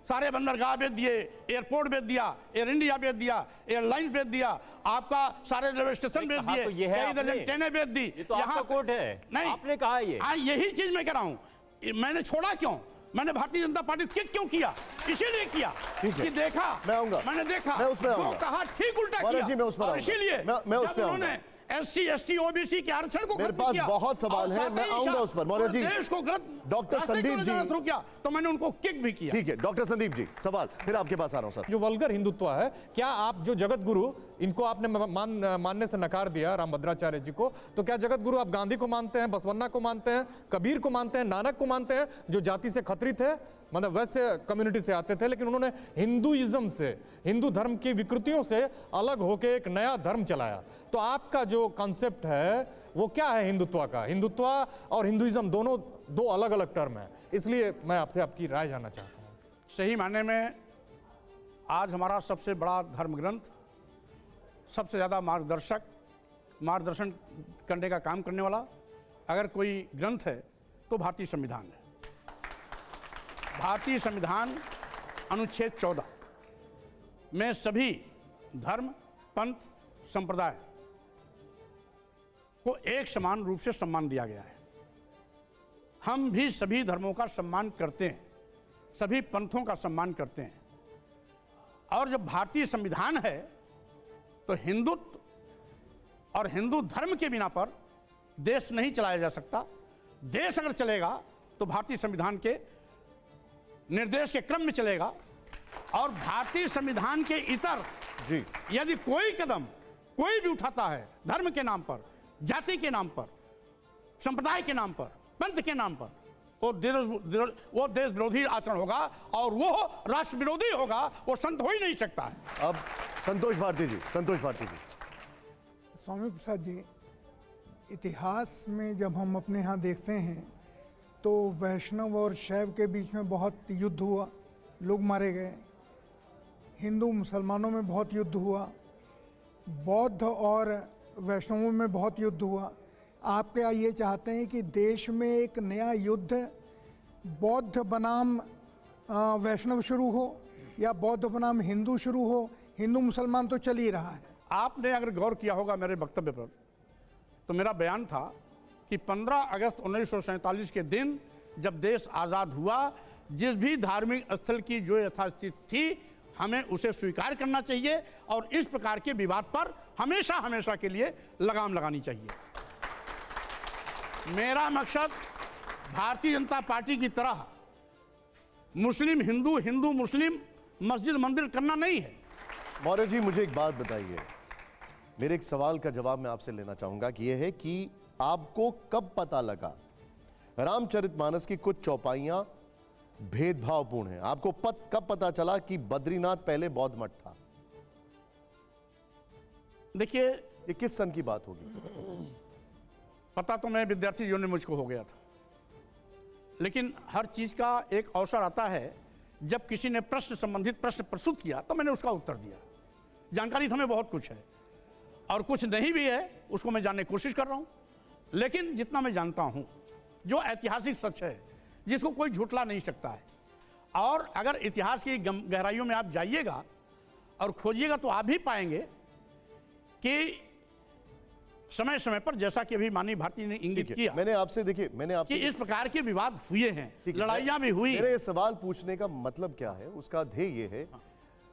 सारे बंदरगाह बेच दिए, एयरपोर्ट बेच दिया, एयर इंडिया बेच दिया, एयरलाइंस बेच दिया, आपका सारे रेलवे स्टेशन बेच दिए, कई दर्जन ट्रेनें बेच दी। ये तो आपका कोट है, नहीं आपने कहा ये। यही चीज मैं कह रहा हूं। मैंने छोड़ा क्यों? मैंने भारतीय जनता पार्टी किक क्यों किया? इसीलिए किया कि देखा, मैंने देखा जो कहा ठीक उल्टा किया, और इसीलिए उन्होंने SC, ST, OBC के आरक्षण को मेरे पास बहुत सवाल है, मैं आऊंगा उस पर। मौर्य जी, देश को गलत डॉक्टर संदीप जी शुरू किया तो मैंने उनको किक भी किया। ठीक है डॉक्टर संदीप जी, सवाल फिर आपके पास आ रहा हूं सर। जो वल्गर हिंदुत्व है, क्या आप जो जगत गुरु, इनको आपने मानने से नकार दिया, रामभद्राचार्य जी को, तो क्या जगत गुरु आप गांधी को मानते हैं, बसवन्ना को मानते हैं, कबीर को मानते हैं, नानक को मानते हैं, जो जाति से खत्री थे, मतलब वैसे कम्युनिटी से आते थे, लेकिन उन्होंने हिंदुइज्म से, हिंदू धर्म की विकृतियों से अलग होकर एक नया धर्म चलाया। तो आपका जो कॉन्सेप्ट है वो क्या है हिंदुत्व का? हिंदुत्व और हिंदुइज्म दोनों दो अलग अलग टर्म है, इसलिए मैं आपसे आपकी राय जानना चाहता हूँ। सही मायने में आज हमारा सबसे बड़ा धर्म ग्रंथ, सबसे ज़्यादा मार्गदर्शन करने का काम करने वाला अगर कोई ग्रंथ है तो भारतीय संविधान है। भारतीय संविधान अनुच्छेद 14 में सभी धर्म, पंथ, संप्रदाय को एक समान रूप से सम्मान दिया गया है। हम भी सभी धर्मों का सम्मान करते हैं, सभी पंथों का सम्मान करते हैं। और जब भारतीय संविधान है तो हिंदुत्व और हिंदू धर्म के बिना पर देश नहीं चलाया जा सकता। देश अगर चलेगा तो भारतीय संविधान के निर्देश के क्रम में चलेगा। और भारतीय संविधान के इतर जी यदि कोई कदम कोई भी उठाता है धर्म के नाम पर, जाति के नाम पर, संप्रदाय के नाम पर, पंथ के नाम पर, वो देश विरोधी आचरण होगा और वो राष्ट्र विरोधी होगा। वो संत हो ही नहीं सकता है। अब संतोष भारती जी, स्वामी प्रसाद जी, इतिहास में जब हम अपने यहाँ देखते हैं तो वैष्णव और शैव के बीच में बहुत युद्ध हुआ, लोग मारे गए। हिंदू मुसलमानों में बहुत युद्ध हुआ, बौद्ध और वैष्णवों में बहुत युद्ध हुआ। आप क्या ये चाहते हैं कि देश में एक नया युद्ध बौद्ध बनाम वैष्णव शुरू हो या बौद्ध बनाम हिंदू शुरू हो? हिंदू मुसलमान तो चल ही रहा है। आपने अगर गौर किया होगा मेरे वक्तव्य पर, तो मेरा बयान था कि 15 अगस्त 1947 के दिन जब देश आज़ाद हुआ, जिस भी धार्मिक स्थल की जो यथास्थिति थी हमें उसे स्वीकार करना चाहिए और इस प्रकार के विवाद पर हमेशा हमेशा के लिए लगाम लगानी चाहिए। मेरा मकसद भारतीय जनता पार्टी की तरह मुस्लिम हिंदू, हिंदू मुस्लिम, मस्जिद मंदिर करना नहीं है। मौर्य जी, मुझे एक बात बताइए। मेरे एक सवाल का जवाब मैं आपसे लेना चाहूंगा कि यह है कि आपको कब पता लगा रामचरितमानस की कुछ चौपाइयां भेदभावपूर्ण हैं? आपको कब पता चला कि बद्रीनाथ पहले बौद्ध मठ था? देखिए, ये किस सन की बात होगी? पता तो मैं विद्यार्थी जीवन में मुझको हो गया था, लेकिन हर चीज का एक अवसर आता है। जब किसी ने संबंधित प्रश्न प्रस्तुत किया तो मैंने उसका उत्तर दिया। जानकारी तो हमें बहुत कुछ है और कुछ नहीं भी है, उसको मैं जानने की कोशिश कर रहा हूं। लेकिन जितना मैं जानता हूं, जो ऐतिहासिक सच है जिसको कोई झुठला नहीं सकता है, और अगर इतिहास की गहराइयों में आप जाइएगा और खोजिएगा तो आप भी पाएंगे कि समय समय पर, जैसा कि अभी माननीय भारती ने इंगित किया, मैंने आपसे कि इस प्रकार के विवाद हुए हैं, लड़ाइयां भी हुई। मेरे सवाल पूछने का मतलब क्या है, उसका ध्येय ये है,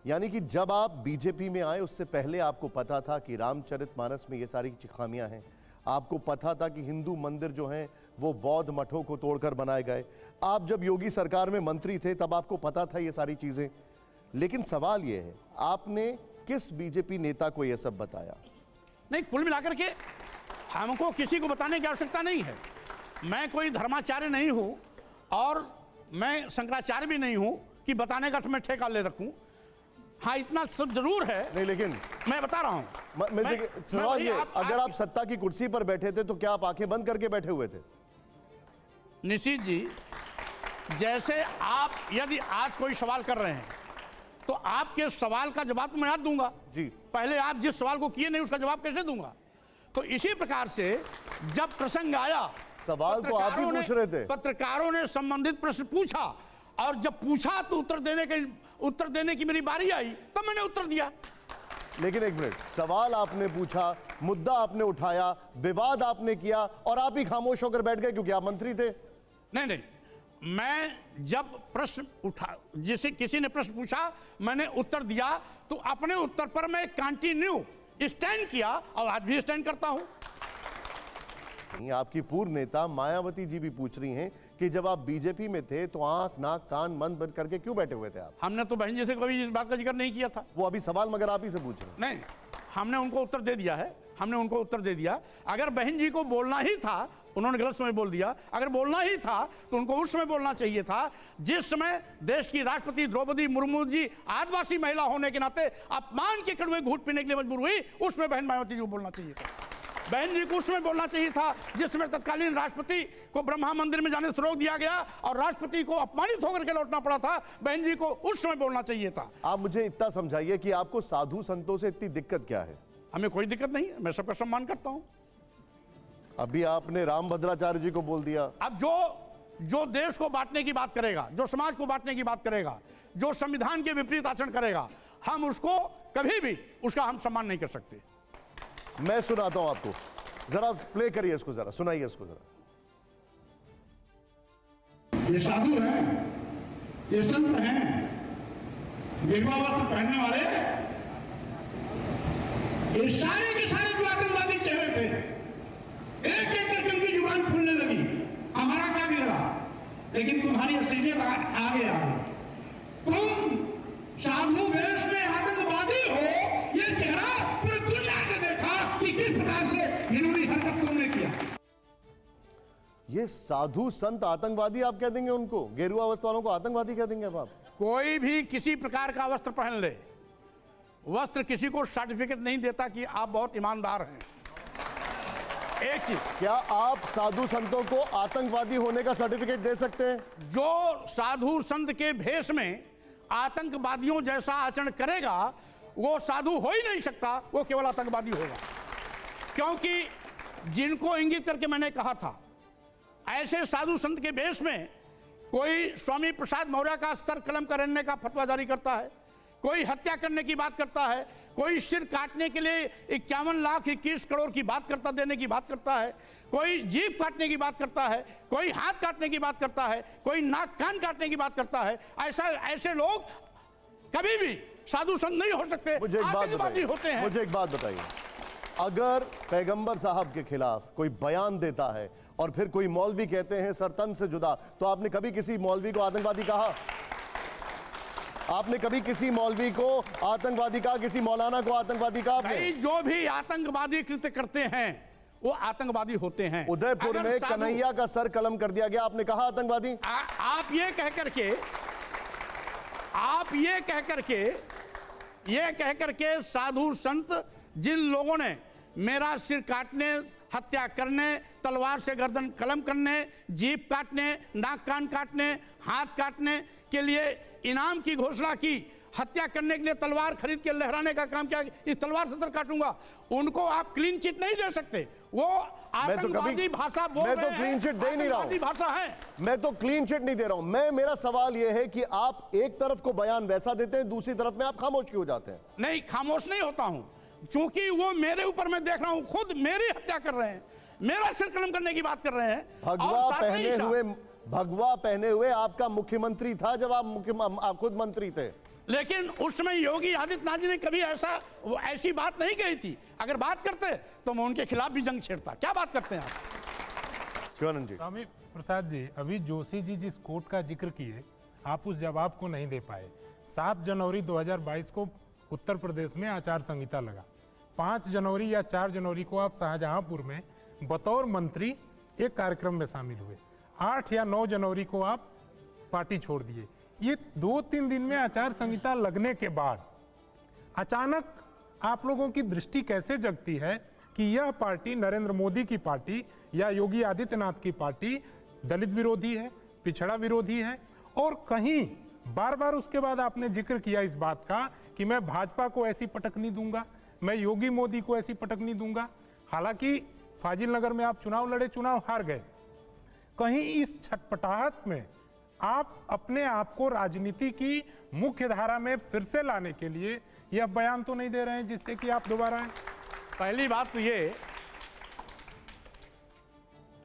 यानी कि जब आप बीजेपी में आए उससे पहले आपको पता था कि रामचरितमानस में ये सारी खामियां हैं, आपको पता था कि हिंदू मंदिर जो हैं वो बौद्ध मठों को तोड़कर बनाए गए। आप जब योगी सरकार में मंत्री थे तब आपको पता था ये सारी चीजें। लेकिन सवाल ये है, आपने किस बीजेपी नेता को यह सब बताया? नहीं, कुल मिलाकर के हमको किसी को बताने की आवश्यकता नहीं है। मैं कोई धर्माचार्य नहीं हूं और मैं शंकराचार्य भी नहीं हूं कि बताने का मैं ठेका ले रखूं। हाँ, इतना सब जरूर है। नहीं, लेकिन मैं बता रहा हूं। सवाल ये, अगर आप सत्ता की कुर्सी पर बैठे थे तो क्या आप आंखें बंद करके बैठे हुए थे? निशित जी, जैसे आप यदि आज कोई सवाल कर रहे हैं तो आपके सवाल का जवाब तो मैं आज दूंगा जी। पहले आप जिस सवाल को किए नहीं उसका जवाब कैसे दूंगा? तो इसी प्रकार से जब प्रसंग आया, सवाल तो आप ही पूछ रहे थे। पत्रकारों ने संबंधित प्रश्न पूछा और जब पूछा तो उत्तर देने की मेरी बारी आई तब मैंने उत्तर दिया। लेकिन एक मिनट, सवाल आपने पूछा, मुद्दा आपने उठाया, विवाद आपने किया और आप ही खामोश होकर बैठ गए क्योंकि आप मंत्री थे। नहीं, मैं जब प्रश्न उठा, जिसे किसी ने प्रश्न पूछा, मैंने उत्तर दिया, तो अपने उत्तर पर मैं कंटिन्यू स्टैंड किया और आज भी स्टैंड करता हूं। आपकी पूर्व नेता मायावती जी भी पूछ रही हैं कि जब आप बीजेपी में थे तो आंख नाक कान बंद करके क्यों बैठे हुए थे आप? हमने तो बहन जी से कभी इस बात का जिक्र नहीं किया था। वो अभी सवाल मगर आप ही से पूछ रहे हैं। नहीं, हमने उनको उत्तर दे दिया है, हमने उनको उत्तर दे दिया। अगर बहन जी को बोलना ही था, उन्होंने गलत समय बोल दिया। अगर बोलना ही था तो उनको उस समय बोलना चाहिए था जिस समय देश की राष्ट्रपति द्रौपदी मुर्मू जी आदिवासी महिला होने के नाते अपमान के कड़वे घूंट पीने के लिए मजबूर हुई, उसमें बहन मायावती जी को बोलना चाहिए था। बहन जी को उसमें बोलना चाहिए था जिसमें तत्कालीन राष्ट्रपति को ब्रह्मा मंदिर में जाने से रोक दिया गया और राष्ट्रपति को अपमानित होकर के लौटना पड़ा था। बहन जी को उस समय बोलना चाहिए था। आप मुझे इतना समझाइए कि आपको साधु संतों से इतनी दिक्कत क्या है? हमें कोई दिक्कत नहीं है, मैं सबका सम्मान करता हूं। अभी आपने रामभद्राचार्य जी को बोल दिया। अब जो देश को बांटने की बात करेगा, जो समाज को बांटने की बात करेगा, जो संविधान के विपरीत आचरण करेगा, हम उसको कभी भी उसका हम सम्मान नहीं कर सकते। मैं सुनाता हूं आपको, जरा प्ले करिए इसको, जरा सुनाइए इसको जरा। ये साधु हैं, ये संत हैं, गेरुआ वस्त्र पहनने वाले, ये सारे के सारे जो आतंकवादी चेहरे थे, एक एक करके उनकी जुबान फूलने लगी। हमारा क्या बिगड़ा, लेकिन तुम्हारी असलियत आगे आ गई। तुम साधु वेश में आतंकवादी हो, ये चेहरा पूरी दुनिया ने देखा कि किस प्रकार से घिनौनी हरकत तुमने किया। ये साधु संत आतंकवादी आप कह देंगे उनको? गेरुआ वस्त्र वालों को आतंकवादी कह देंगे अब आप? कोई भी किसी प्रकार का वस्त्र पहन ले, वस्त्र किसी को सर्टिफिकेट नहीं देता कि आप बहुत ईमानदार हैं। एक चीज, क्या आप साधु संतों को आतंकवादी होने का सर्टिफिकेट दे सकते हैं? जो साधु संत के भेष में आतंकवादियों जैसा आचरण करेगा वो साधु हो ही नहीं सकता, वो केवल आतंकवादी होगा। क्योंकि जिनको इंगित करके मैंने कहा था, ऐसे साधु संत के भेष में कोई स्वामी प्रसाद मौर्य का स्तर कलम करने का फतवा जारी करता है, कोई हत्या करने की बात करता है, कोई सिर काटने के लिए 51,21 करोड़ की बात करता, देने की बात करता है, कोई जीभ काटने की बात करता है, कोई हाथ काटने की बात करता है, कोई नाक कान काटने की बात करता है। ऐसे लोग कभी भी साधु संत नहीं हो सकते, आतंकवादी होते हैं। मुझे एक बात बताइए, अगर पैगंबर साहब के खिलाफ कोई बयान देता है और फिर कोई मौलवी कहते हैं सर तन से जुदा, तो आपने कभी किसी मौलवी को आतंकवादी कहा? आपने कभी किसी मौलवी को आतंकवादी कहा, किसी मौलाना को आतंकवादी कहा आपने? जो भी आतंकवादी कृत्य करते हैं वो आतंकवादी होते हैं। उदयपुर में कन्हैया का सर कलम कर दिया गया, आपने कहा आतंकवादी? आप ये कह करके साधु संत जिन लोगों ने मेरा सिर काटने, हत्या करने, तलवार से गर्दन कलम करने, जीभ काटने, नाक कान काटने, हाथ काटने के लिए इनाम की घोषणा की, हत्या करने के लिए तलवार खरीद के लहराने का काम किया, इस तलवार से सर काटूंगा, उनको आप क्लीन चिट नहीं दे सकते। वो आतंकवादी भाषा बोल रहे हैं। मैं तो क्लीन चिट दे नहीं रहा हूं, भाषा है। मैं तो क्लीन चिट नहीं दे रहा हूं। मेरा सवाल यह है कि आप एक तरफ को बयान वैसा देते हैं, दूसरी तरफ में आप खामोश क्यों हो जाते हैं? नहीं, खामोश नहीं होता हूं, चूंकि वो मेरे ऊपर मैं देख रहा हूं, खुद मेरी हत्या कर रहे हैं, मेरा सिर कलम करने की बात कर रहे हैं। भगवा पहने हुए आपका मुख्यमंत्री था जब आप खुद मंत्री थे। लेकिन उसमें योगी आदित्यनाथ जी ने कभी ऐसी बात नहीं कही थी। अगर बात करते तो मैं उनके खिलाफ भी जंग छेड़ता। क्या बात करते हैं आप? शिवानंद जी। स्वामी प्रसाद जी, अभी जोशी जी जिस कोर्ट का जिक्र किए, आप उस जवाब को नहीं दे पाए। 7 जनवरी 2022 को उत्तर प्रदेश में आचार संहिता लगा। 5 जनवरी या 4 जनवरी को आप शाहजहांपुर में बतौर मंत्री एक कार्यक्रम में शामिल हुए। 8 या 9 जनवरी को आप पार्टी छोड़ दिए। ये 2-3 दिन में आचार संहिता लगने के बाद अचानक आप लोगों की दृष्टि कैसे जगती है कि यह पार्टी नरेंद्र मोदी की पार्टी या योगी आदित्यनाथ की पार्टी दलित विरोधी है, पिछड़ा विरोधी है, और कहीं बार बार उसके बाद आपने जिक्र किया इस बात का कि मैं भाजपा को ऐसी पटक नहीं दूंगा, मैं योगी मोदी को ऐसी पटक नहीं दूंगा। हालांकि फाजिल नगर में आप चुनाव लड़े, चुनाव हार गए। कहीं इस छटपटाहट में आप अपने आप को राजनीति की मुख्य धारा में फिर से लाने के लिए यह बयान तो नहीं दे रहे हैं जिससे कि आप दोबारा आए? पहली बात तो ये,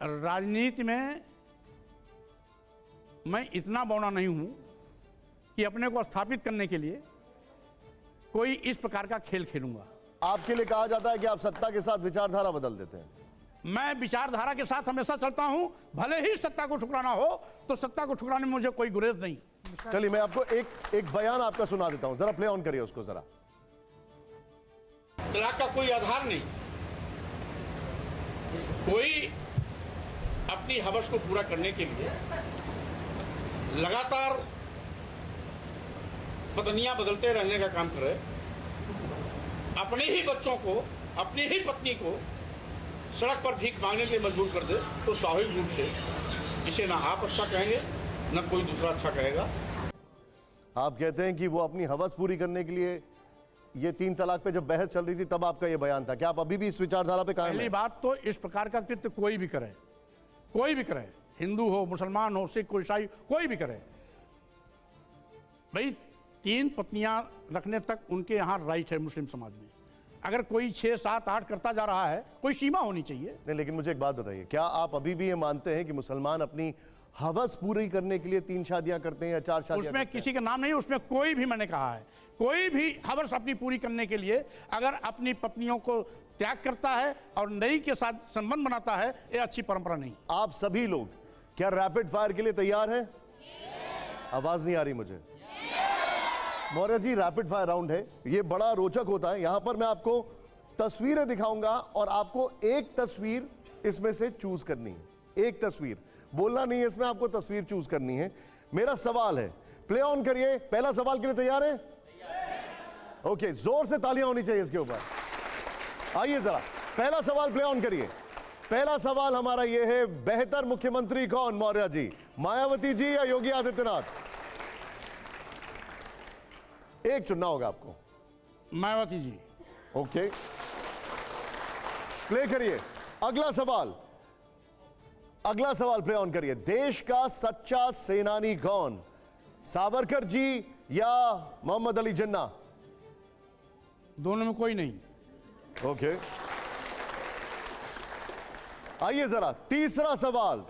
राजनीति में मैं इतना बौना नहीं हूं कि अपने को स्थापित करने के लिए कोई इस प्रकार का खेल खेलूंगा। आपके लिए कहा जाता है कि आप सत्ता के साथ विचारधारा बदल देते हैं। मैं विचारधारा के साथ हमेशा चलता हूं, भले ही सत्ता को ठुकराना हो तो सत्ता को ठुकराने में मुझे कोई गुरेज नहीं। चलिए मैं आपको एक बयान आपका सुना देता हूं, जरा प्ले ऑन करिए उसको जरा। तलाक का कोई आधार नहीं, कोई अपनी हवस को पूरा करने के लिए लगातार पत्नियां बदलते रहने का काम करे, अपने ही बच्चों को, अपनी ही पत्नी को सड़क पर भीख मांगने के लिए मजबूर कर दे तो स्वाभाविक रूप से इसे ना आप अच्छा कहेंगे न कोई दूसरा अच्छा कहेगा। आप कहते हैं कि वो अपनी हवस पूरी करने के लिए, ये 3 तलाक पे जब बहस चल रही थी तब आपका ये बयान था, क्या आप अभी भी इस विचारधारा पे कायम पहली हैं? बात तो इस प्रकार का कृत्य कोई भी करे, कोई भी करे, हिंदू हो, मुसलमान हो, सिख हो, ईसाई, कोई भी करे, भाई 3 पत्नियां रखने तक उनके यहाँ राइट है मुस्लिम समाज में। अगर कोई 6, 7, 8 करता जा रहा है, कोई सीमा होनी चाहिए। नहीं, लेकिन मुझे एक बात बताइए, क्या आप अभी भी ये मानते हैं कि मुसलमान अपनी हवस पूरी करने के लिए 3 शादियां करते हैं या 4 शादियां उसमें करते हैं? किसी का नाम नहीं, उसमें कोई भी, मैंने कहा है, कोई भी हवस अपनी पूरी करने के लिए अगर अपनी पत्नियों को त्याग करता है और नई के साथ संबंध बनाता है, ये अच्छी परंपरा नहीं। आप सभी लोग क्या रैपिड फायर के लिए तैयार हैं? आवाज नहीं आ रही मुझे। Maurya ji, rapid fire round है, ये बड़ा रोचक होता है। यहां पर मैं आपको तस्वीरें दिखाऊंगा और आपको एक तस्वीर इसमें से चूज करनी है। एक तस्वीर, बोलना नहीं है इसमें, आपको तस्वीर चूज करनी है। मेरा सवाल है, प्ले ऑन करिए। पहला सवाल के लिए तैयार है? ओके, जोर से तालियां होनी चाहिए इसके ऊपर। आइए जरा, पहला सवाल प्ले ऑन करिए। पहला सवाल हमारा ये है, बेहतर मुख्यमंत्री कौन मौर्य जी, मायावती जी या योगी आदित्यनाथ? एक चुनना होगा आपको। मायावती जी। ओके, प्ले करिए। अगला सवाल, अगला सवाल प्ले ऑन करिए। देश का सच्चा सेनानी कौन, सावरकर जी या मोहम्मद अली जिन्ना? दोनों में कोई नहीं। ओके, आइए जरा तीसरा सवाल,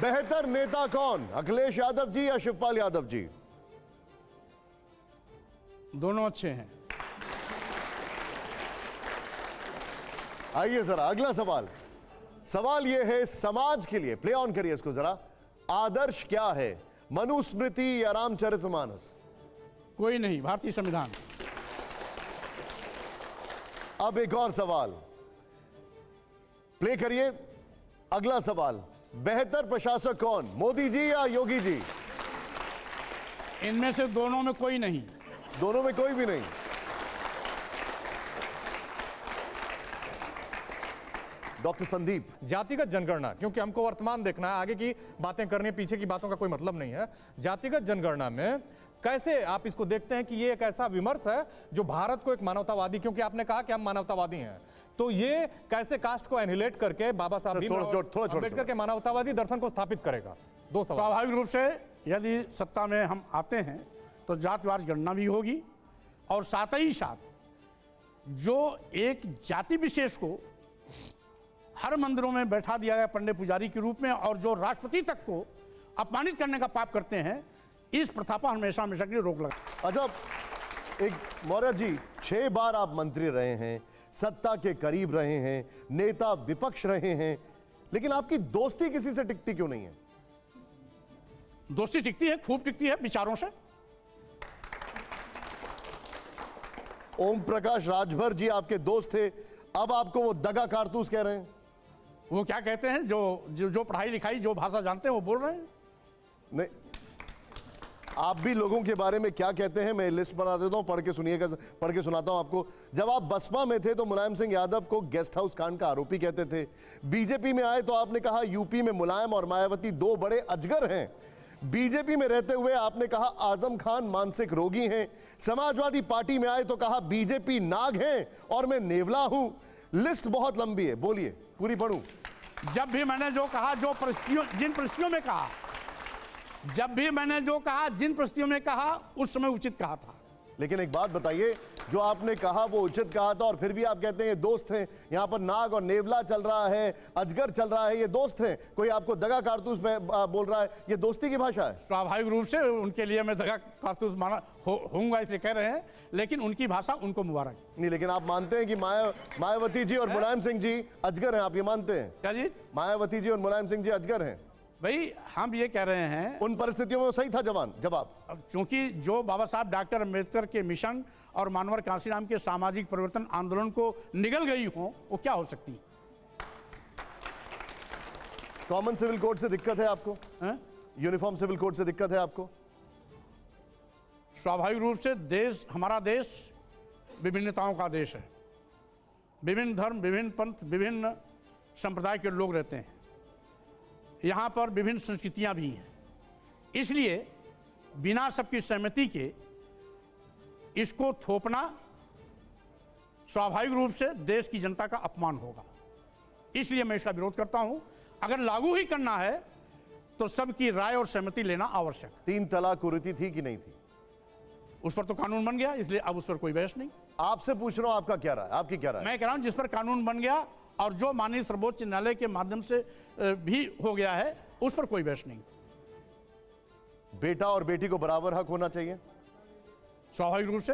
बेहतर नेता कौन, अखिलेश यादव जी या शिवपाल यादव जी? दोनों अच्छे हैं। आइए जरा अगला सवाल, सवाल यह है समाज के लिए, प्ले ऑन करिए इसको जरा। आदर्श क्या है, मनुस्मृति या रामचरितमानस? कोई नहीं, भारतीय संविधान। अब एक और सवाल प्ले करिए। अगला सवाल, बेहतर प्रशासक कौन, मोदी जी या योगी जी? इनमें से दोनों में कोई नहीं। दोनों में कोई भी नहीं। डॉक्टर संदीप। जातिगत जनगणना, क्योंकि हमको वर्तमान देखना है, आगे की बातें करने, पीछे की बातों का कोई मतलब नहीं है। जातिगत जनगणना में कैसे आप इसको देखते हैं कि ये एक ऐसा विमर्श है जो भारत को एक मानवतावादी, क्योंकि आपने कहा कि हम मानवतावादी हैं, तो ये कैसे कास्ट को एनिहिलेट करके बाबा साहब अम्बेडकर के मानवतावादी दर्शन को स्थापित करेगा? 2 सवाल। स्वाभाविक रूप से यदि सत्ता में हम आते हैं तो जातिवार गणना भी होगी और साथ ही साथ जो एक जाति विशेष को हर मंदिरों में बैठा दिया गया पंडित पुजारी के रूप में और जो राष्ट्रपति तक को अपमानित करने का पाप करते हैं, इस प्रथा पर हमेशा हमेशा के लिए रोक लगा। अच्छा, एक मौर्य जी, 6 बार आप मंत्री रहे हैं, सत्ता के करीब रहे हैं, नेता विपक्ष रहे हैं, लेकिन आपकी दोस्ती किसी से टिकती क्यों नहीं है? दोस्ती टिकती है, खूब टिकती है, विचारों से। ओम प्रकाश राजभर जी आपके दोस्त थे, अब आपको वो दगा कारतूस कह रहे हैं। वो क्या कहते हैं, जो पढ़ाई लिखाई, जो भाषा जानते हैं वो बोल रहे हैं। नहीं, आप भी लोगों के बारे में क्या कहते हैं, मैं लिस्ट बना देता हूं, पढ़ के सुनिएगा, पढ़ के सुनाता हूं आपको। जब आप बसपा में थे तो मुलायम सिंह यादव को गेस्ट हाउस कांड का आरोपी कहते थे। बीजेपी में आए तो आपने कहा यूपी में मुलायम और मायावती 2 बड़े अजगर हैं। बीजेपी में रहते हुए आपने कहा आजम खान मानसिक रोगी हैं। समाजवादी पार्टी में आए तो कहा बीजेपी नाग है और मैं नेवला हूं। लिस्ट बहुत लंबी है, बोलिए, पूरी पढ़ूं? जब भी मैंने जो कहा, जिन परिस्थितियों में कहा, जब भी मैंने जो कहा, जिन परिस्थितियों में कहा, उस समय उचित कहा था। लेकिन एक बात बताइए, जो आपने कहा वो उचित कहा था और फिर भी आप कहते हैं ये दोस्त हैं। यहां पर नाग और नेवला चल रहा है, अजगर चल रहा है, ये दोस्त हैं। कोई आपको दगा कारतूस बोल रहा है, ये दोस्ती की भाषा है? स्वाभाविक रूप से उनके लिए मैं दगा कारतूस होऊंगा इसलिए कह रहे हैं, लेकिन उनकी भाषा उनको मुबारक नहीं। लेकिन आप मानते हैं कि मायावती जी और मुलायम सिंह जी अजगर हैं, आप ये मानते हैं? क्या जी? मायावती जी और मुलायम सिंह जी अजगर हैं? भाई हम ये कह रहे हैं, उन परिस्थितियों में वो सही था जवाब। क्योंकि जो बाबा साहब डॉक्टर अम्बेडकर के मिशन और मानवर कांशीराम के सामाजिक परिवर्तन आंदोलन को निगल गई हो, वो क्या हो सकती है? कॉमन सिविल कोड से दिक्कत है आपको? यूनिफॉर्म सिविल कोड से दिक्कत है आपको? स्वाभाविक रूप से देश, हमारा देश विभिन्नताओं का देश है। विभिन्न धर्म, विभिन्न पंथ, विभिन्न संप्रदाय के लोग रहते हैं, यहाँ पर विभिन्न संस्कृतियाँ भी हैं, इसलिए बिना सबकी सहमति के इसको थोपना स्वाभाविक रूप से देश की जनता का अपमान होगा। इसलिए मैं इसका विरोध करता हूं। अगर लागू ही करना है तो सबकी राय और सहमति लेना आवश्यक। 3 तलाक कुरीति थी कि नहीं थी? उस पर तो कानून बन गया, इसलिए अब उस पर कोई बहस नहीं। आपसे पूछ रहा हूं, आपका क्या राय, आपकी क्या राय? मैं कह रहा हूं जिस पर कानून बन गया और जो माननीय सर्वोच्च न्यायालय के माध्यम से भी हो गया है, उस पर कोई बहस नहीं। बेटा और बेटी को बराबर हक होना चाहिए, स्वाभाविक रूप से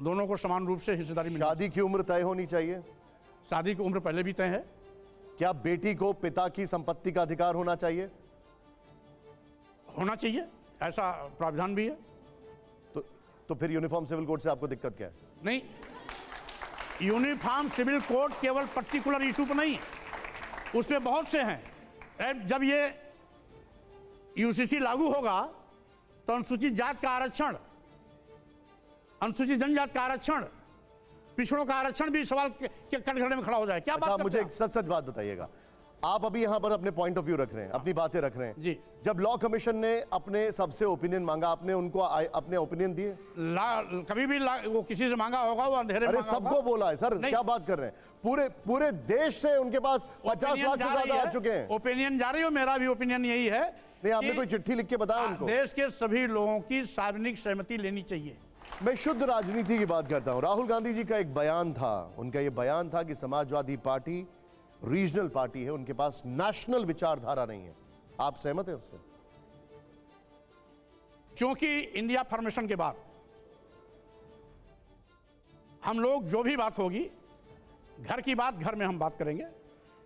दोनों को समान रूप से हिस्सेदारी मिलनी। शादी की उम्र तय होनी चाहिए, शादी की उम्र पहले भी तय है। क्या बेटी को पिता की संपत्ति का अधिकार होना चाहिए? होना चाहिए, ऐसा प्रावधान भी है। तो फिर यूनिफॉर्म सिविल कोड से आपको दिक्कत क्या है? नहीं, यूनिफॉर्म सिविल कोड केवल पर्टिकुलर इशू पर नहीं, उसमें बहुत से हैं। जब ये यूसीसी लागू होगा तो अनुसूचित जात का आरक्षण, अनुसूचित जनजाति का आरक्षण, पिछड़ों का आरक्षण भी सवाल के कटघरे में खड़ा हो जाए। क्या बात? मुझे एक सच बात बताइएगा, आप अभी यहां पर अपने पॉइंट ऑफ व्यू रख रहे हैं, अपनी बातें रख रहे हैं जी। जब लॉ कमीशन ने अपने सबसे ओपिनियन मांगा, आपने उनको अपने ओपिनियन दिए? कभी भी वो किसी से मांगा होगा, वो अंधेरे में अरे सबको बोला है सर, क्या बात कर रहे हैं? पूरे देश से उनके पास 50 लाख से ज्यादा आ चुके हैं। ओपिनियन जारी हो, मेरा भी ओपिनियन यही है। नहीं, आपने कोई चिट्ठी लिख के बताया उनको? देश के सभी लोगों की सार्वजनिक सहमति लेनी चाहिए। मैं शुद्ध राजनीति की बात करता हूं। राहुल गांधी जी का एक बयान था, उनका यह बयान था कि समाजवादी पार्टी रीजनल पार्टी है, उनके पास नेशनल विचारधारा नहीं है। आप सहमत हैं उससे? क्योंकि इंडिया फॉर्मेशन के बाद हम लोग जो भी बात होगी, घर की बात घर में हम बात करेंगे,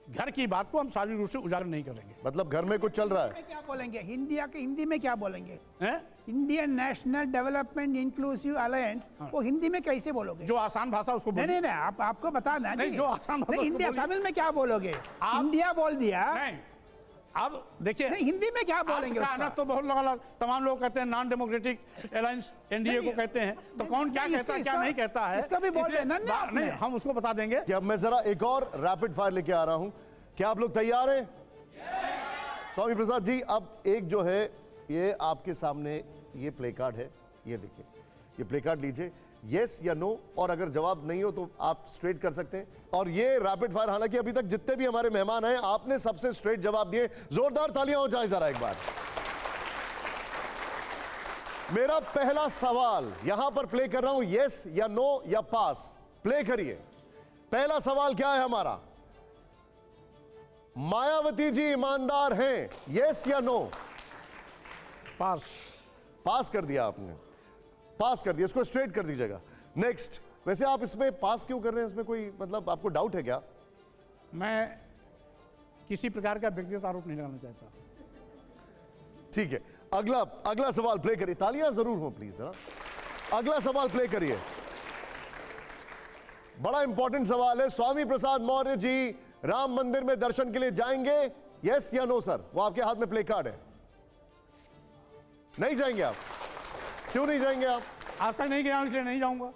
घर की बात को हम सार्वजनिक रूप से उजागर नहीं करेंगे। मतलब घर में कुछ चल रहा है, क्या बोलेंगे? हिंदी में क्या बोलेंगे? हैं? Indian national development inclusive alliance, वो हिंदी में कैसे बोलोगे? जो आसान भाषा उसको नहीं, आपको बताना नहीं, जो आसान भाषा इंडिया तमिल में क्या बोलोगे? इंडिया बोल दिया। नहीं, अब देखिए हिंदी में क्या बोलेंगे? तो बहुत लोग, तमाम लोग कहते हैं नॉन डेमोक्रेटिक अलायंस, एनडीए को कहते हैं, तो कौन क्या कहता है क्या नहीं कहता है, इसका भी बोल देना। नहीं, हम उसको बता देंगे। कि अब मैं जरा एक और रैपिड फायर लेके आ रहा हूं, क्या आप लोग तैयार हैं? स्वामी प्रसाद जी, अब एक जो है ये आपके सामने ये प्ले कार्ड है, ये देखिए, ये प्ले कार्ड लीजिए, यस या नो, और अगर जवाब नहीं हो तो आप स्ट्रेट कर सकते हैं। और ये रैपिड फायर, हालांकि अभी तक जितने भी हमारे मेहमान हैं, आपने सबसे स्ट्रेट जवाब दिए। जोरदार तालियां हो जाए जरा एक बार। मेरा पहला सवाल यहां पर प्ले कर रहा हूं, यस या नो या पास, प्ले करिए। पहला सवाल क्या है हमारा? मायावती जी ईमानदार हैं, यस या नो? पास। पास कर दिया आपने, पास कर दिया, इसको स्ट्रेट कर दीजिएगा। नेक्स्ट, वैसे आप इसमें पास क्यों कर रहे हैं? इसमें कोई मतलब आपको डाउट है क्या? मैं किसी प्रकार का व्यक्तिगत आरोप नहीं लगाना चाहता। ठीक है, अगला सवाल प्ले करिए। तालियां जरूर हो प्लीज। अगला सवाल प्ले करिए, बड़ा इंपॉर्टेंट सवाल है। स्वामी प्रसाद मौर्य जी राम मंदिर में दर्शन के लिए जाएंगे, यस या नो? सर, वो आपके हाथ में प्ले कार्ड है। नहीं जाएंगे आप? क्यों नहीं जाएंगे आप? आज तक नहीं गया, इसलिए नहीं जाऊंगा।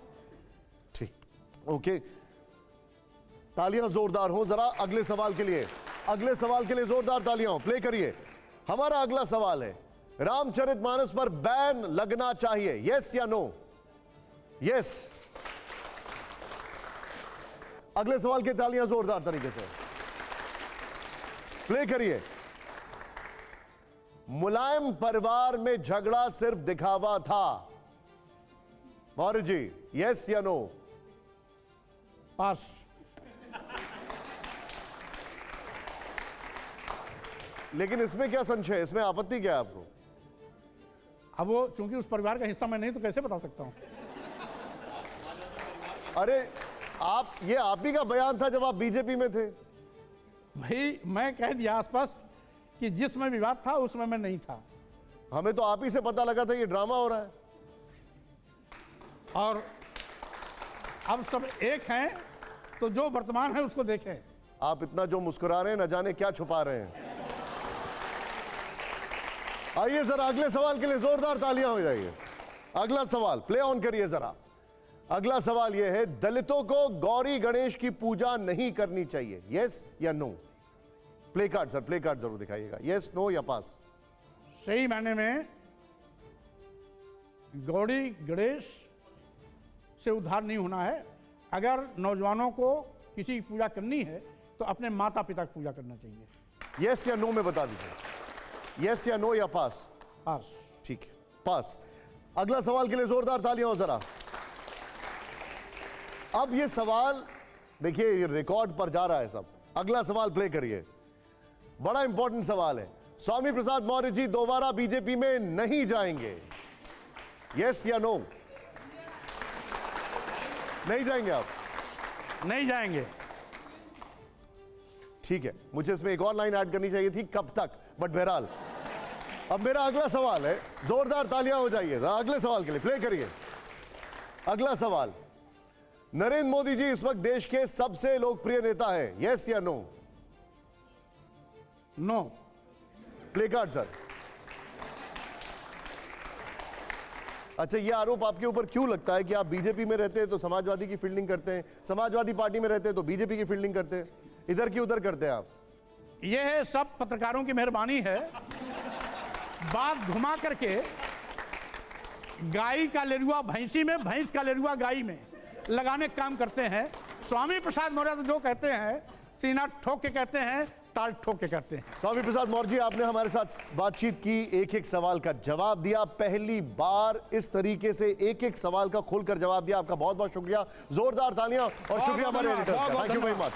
ठीक, ओके, तालियां जोरदार हो जरा अगले सवाल के लिए। अगले सवाल के लिए जोरदार तालियां हो, प्ले करिए। हमारा अगला सवाल है, रामचरितमानस पर बैन लगना चाहिए, यस या नो? यस। अगले सवाल की तालियां जोरदार तरीके से प्ले करिए। मुलायम परिवार में झगड़ा सिर्फ दिखावा था, मौर्य जी, यस या नो? पास। लेकिन इसमें क्या संशय है? इसमें आपत्ति क्या है आपको? अब वो चूंकि उस परिवार का हिस्सा मैं नहीं, तो कैसे बता सकता हूं? अरे ये आप ही का बयान था जब आप बीजेपी में थे। भाई मैं कह दिया स्पष्ट कि जिसमें विवाद था उसमें मैं नहीं था। हमें तो आप ही से पता लगा था ये ड्रामा हो रहा है। और अब सब एक हैं, तो जो वर्तमान है उसको देखें। आप इतना जो मुस्कुरा रहे हैं, न जाने क्या छुपा रहे हैं। आइए जरा अगले सवाल के लिए जोरदार तालियां हो जाइए। अगला सवाल प्ले ऑन करिए जरा। अगला सवाल यह है, दलितों को गौरी गणेश की पूजा नहीं करनी चाहिए, यस या no? Placard sir, placard जरूर दिखाइएगा, यस, नो या पास? सही मायने में गौरी गणेश से उद्धार नहीं होना है। अगर नौजवानों को किसी की पूजा करनी है तो अपने माता पिता की पूजा करना चाहिए। यस या नो में बता दीजिए, यस या नो या पास? पास। ठीक है, पास। अगला सवाल के लिए जोरदार तालियां हो जरा। अब ये सवाल देखिए, ये रिकॉर्ड पर जा रहा है सब। अगला सवाल प्ले करिए, बड़ा इंपॉर्टेंट सवाल है। स्वामी प्रसाद मौर्य जी दोबारा बीजेपी में नहीं जाएंगे, यस या नो? नहीं जाएंगे आप? नहीं जाएंगे। ठीक है, मुझे इसमें एक और लाइन ऐड करनी चाहिए थी, कब तक, बट बहरहाल अब मेरा अगला सवाल है, जोरदार तालियां हो जाइए अगले सवाल के लिए, प्ले करिए। अगला सवाल, नरेंद्र मोदी जी इस वक्त देश के सबसे लोकप्रिय नेता है, यस या no? No. Placard sir. अच्छा, ये आरोप आपके ऊपर क्यों लगता है कि आप बीजेपी में रहते हैं तो समाजवादी की फील्डिंग करते हैं, समाजवादी पार्टी में रहते हैं तो बीजेपी की फील्डिंग करते हैं, इधर की उधर करते हैं आप? यह सब पत्रकारों की मेहरबानी है, बात घुमा करके गाय का लेरुआ भैंसी में, भैंस का लेरुआ गाय में लगाने का काम करते हैं। स्वामी प्रसाद मौर्य तो जो कहते हैं सीना ठोक के कहते हैं, ताल ठोक के करते हैं। स्वामी प्रसाद मौर्य जी, आपने हमारे साथ बातचीत की, एक एक सवाल का जवाब दिया, पहली बार इस तरीके से एक एक सवाल का खोलकर जवाब दिया, आपका बहुत बहुत शुक्रिया, जोरदार तालियां और शुक्रिया हमारे editor, thank you very much.